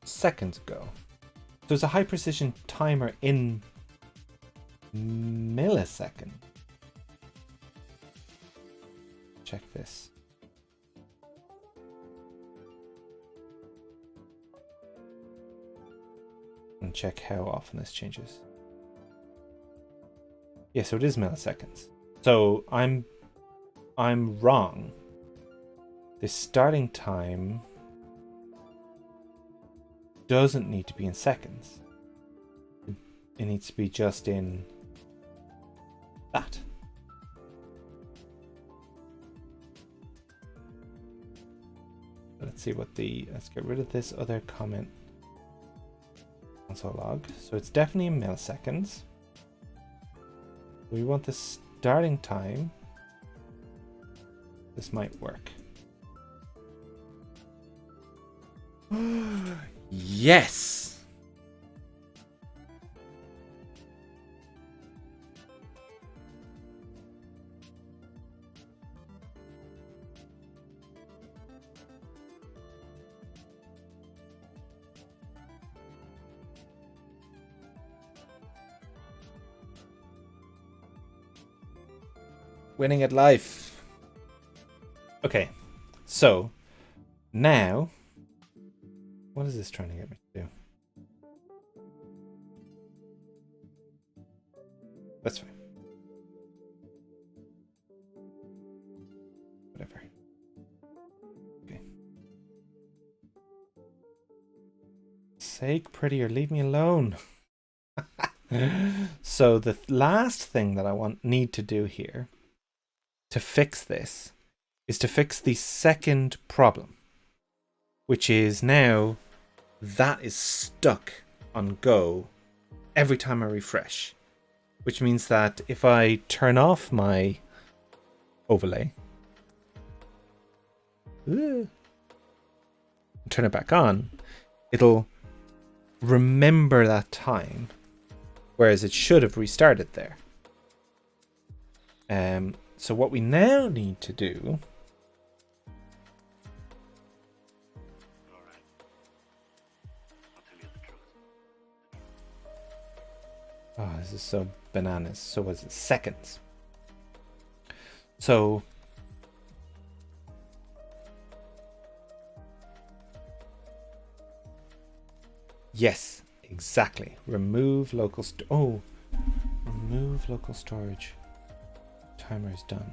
Seconds ago. There's a high precision timer in millisecond. Check this. And check how often this changes. Yeah, so it is milliseconds. So I'm wrong. The starting time doesn't need to be in seconds. It needs to be just in that. Let's see what let's get rid of this other comment. Console log. So it's definitely in milliseconds. We want the starting time. This might work. Yes. Winning at life. Okay, so now, what is this trying to get me to do? That's fine. Whatever. Okay. Sake prettier, leave me alone. So the last thing that I need to do here to fix this is to fix the second problem, which is now that is stuck on Go every time I refresh, which means that if I turn off my overlay, and turn it back on, it'll remember that time, whereas it should have restarted there. So what we now need to do this is so bananas. So was it seconds? So yes, exactly. Remove local remove local storage. Timer is done.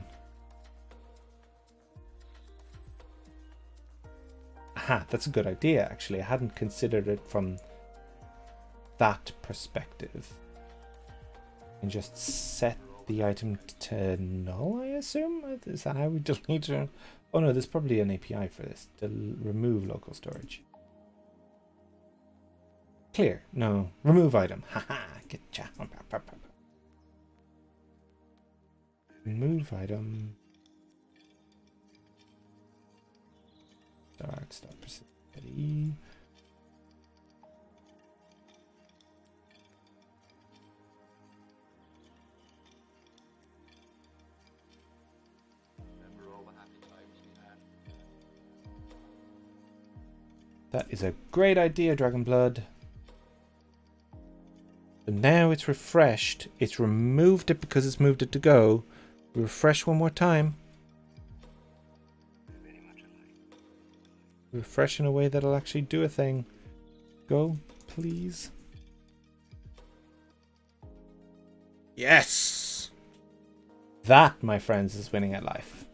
Aha, that's a good idea actually. I hadn't considered it from that perspective. And just set the item to null, I assume? Is that how we delete it? Oh no, there's probably an API for this. Remove local storage. Clear. No. Remove item. Haha. Getcha. Remove item. Stop persistent. That is a great idea, Dragonblood. But now it's refreshed. It's removed it because it's moved it to Go. We refresh one more time. Refresh in a way that'll actually do a thing. Go, please. Yes! That, my friends, is winning at life.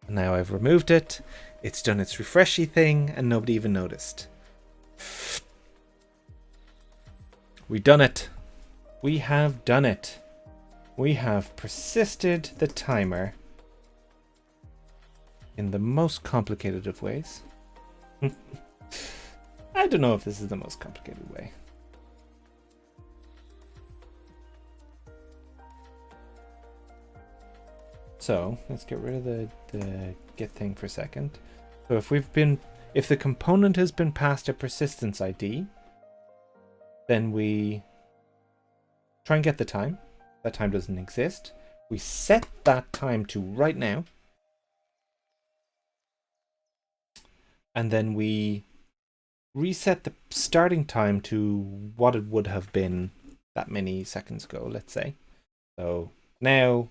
Now I've removed it. It's done its refreshy thing and nobody even noticed. We done it. We have done it. We have persisted the timer in the most complicated of ways. I don't know if this is the most complicated way. So let's get rid of the get thing for a second. So if the component has been passed a persistence ID, then we try and get the time. That time doesn't exist. We set that time to right now. And then we reset the starting time to what it would have been that many seconds ago, let's say. So now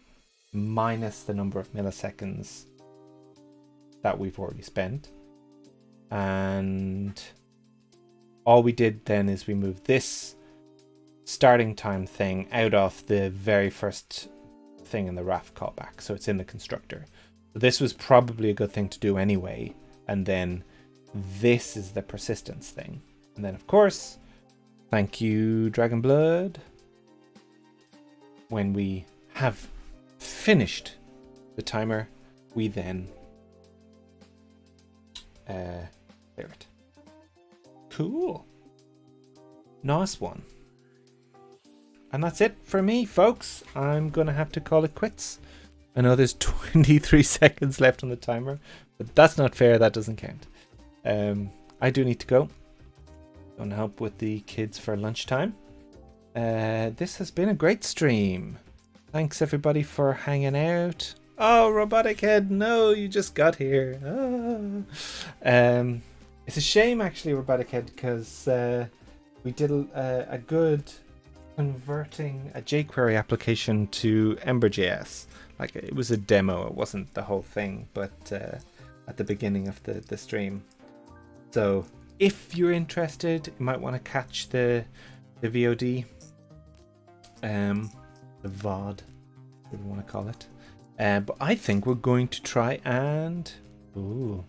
minus the number of milliseconds that we've already spent. And all we did then is we moved this starting time thing out of the very first thing in the RAF callback. So it's in the constructor. So this was probably a good thing to do anyway. And then this is the persistence thing. And then of course, thank you, Dragonblood. When we have finished the timer, we then clear it. Cool. Nice one. And that's it for me, folks. I'm gonna have to call it quits. I know there's 23 seconds left on the timer, but that's not fair. That doesn't count. I do need to go. Going to help with the kids for lunchtime. This has been a great stream. Thanks everybody for hanging out. Oh, Robotic Head, no, you just got here. It's a shame actually, Robotic Head, because we did a good converting a jQuery application to EmberJS. Like, it was a demo, it wasn't the whole thing, but at the beginning of the stream. So if you're interested, you might want to catch the VOD, the VOD, whatever you want to call it. But I think we're going to try and... Ooh.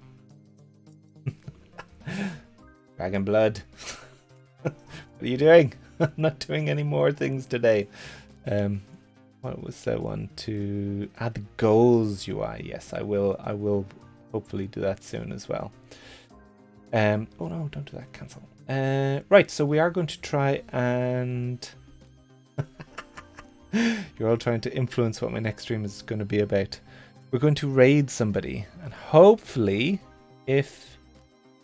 Dragon Blood. What are you doing? I'm not doing any more things today. What was that one? To add the goals UI. Yes, I will hopefully do that soon as well. Oh no, don't do that. Cancel. Right, so we are going to try and... You're all trying to influence what my next stream is going to be about. We're going to raid somebody, and hopefully, if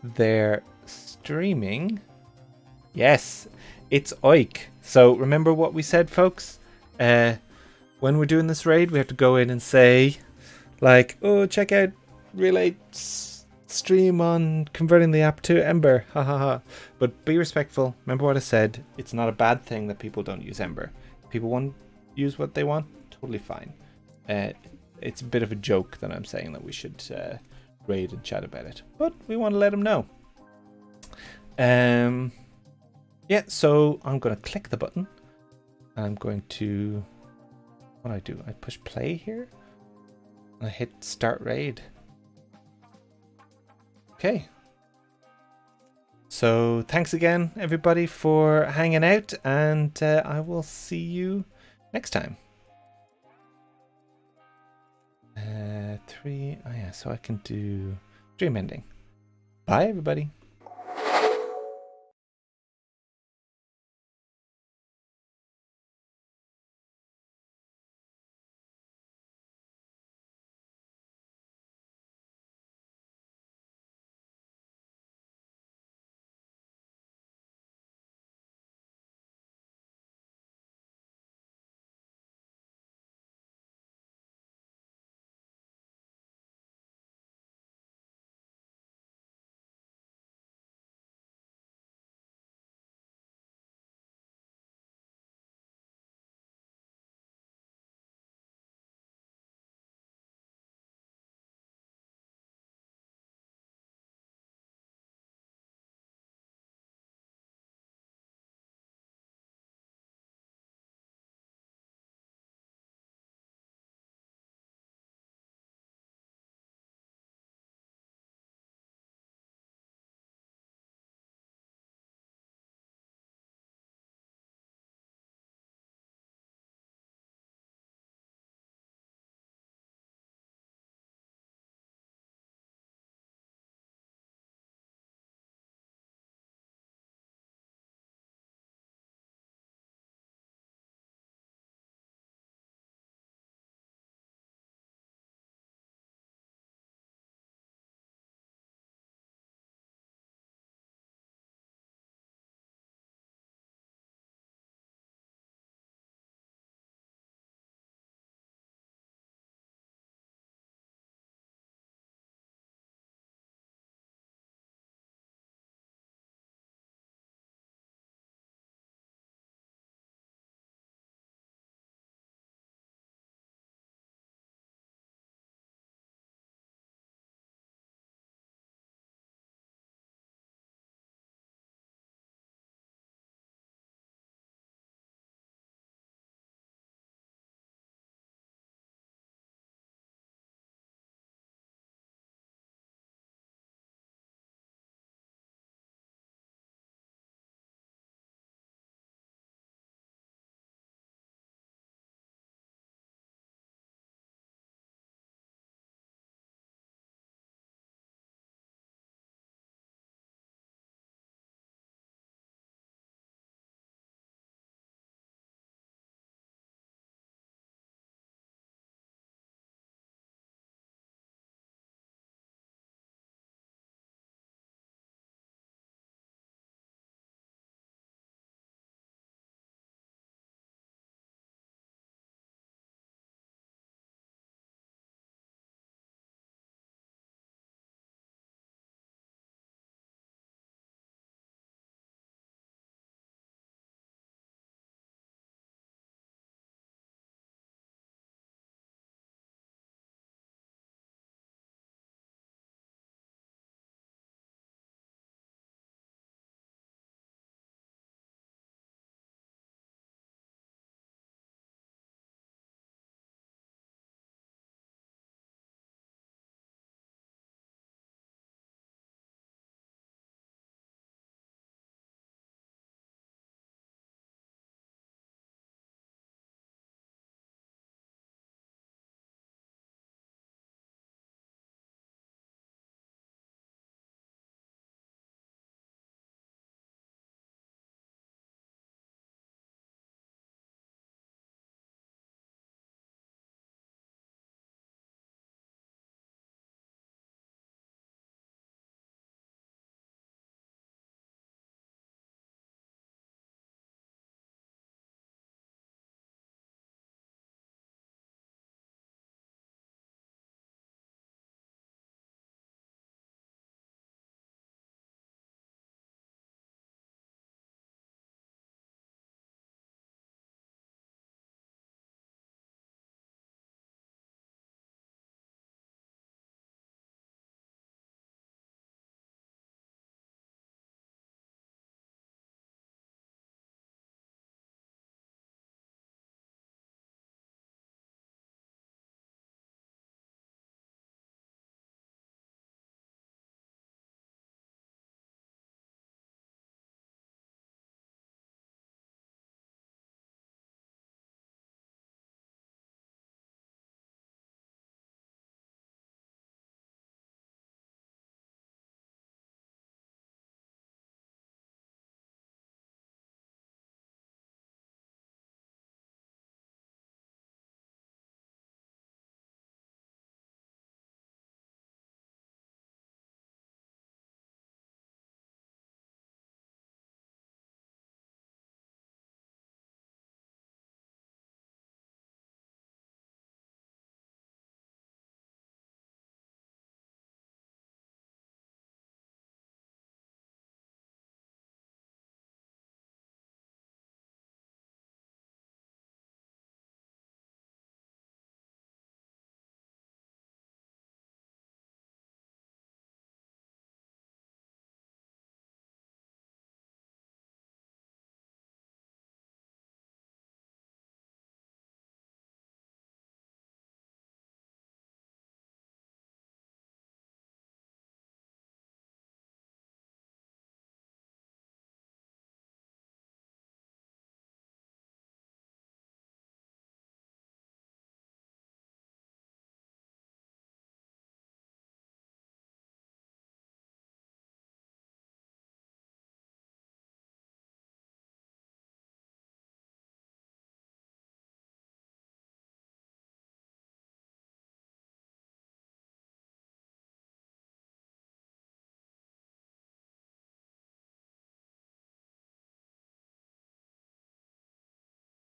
they're streaming... Yes, it's Oik. So remember what we said, folks? When we're doing this raid, we have to go in and say, like, oh, check out Relate's stream on converting the app to Ember. Ha ha ha. But be respectful. Remember what I said. It's not a bad thing that people don't use Ember. People want use what they want, totally fine. It's a bit of a joke that I'm saying that we should raid and chat about it, but we want to let them know. Yeah, so I'm going to click the button. I'm going to... What do I do? I push play here, and I hit start raid. Okay. So thanks again, everybody, for hanging out, and I will see you next time. 3. Oh yeah, so I can do stream ending. Bye, everybody.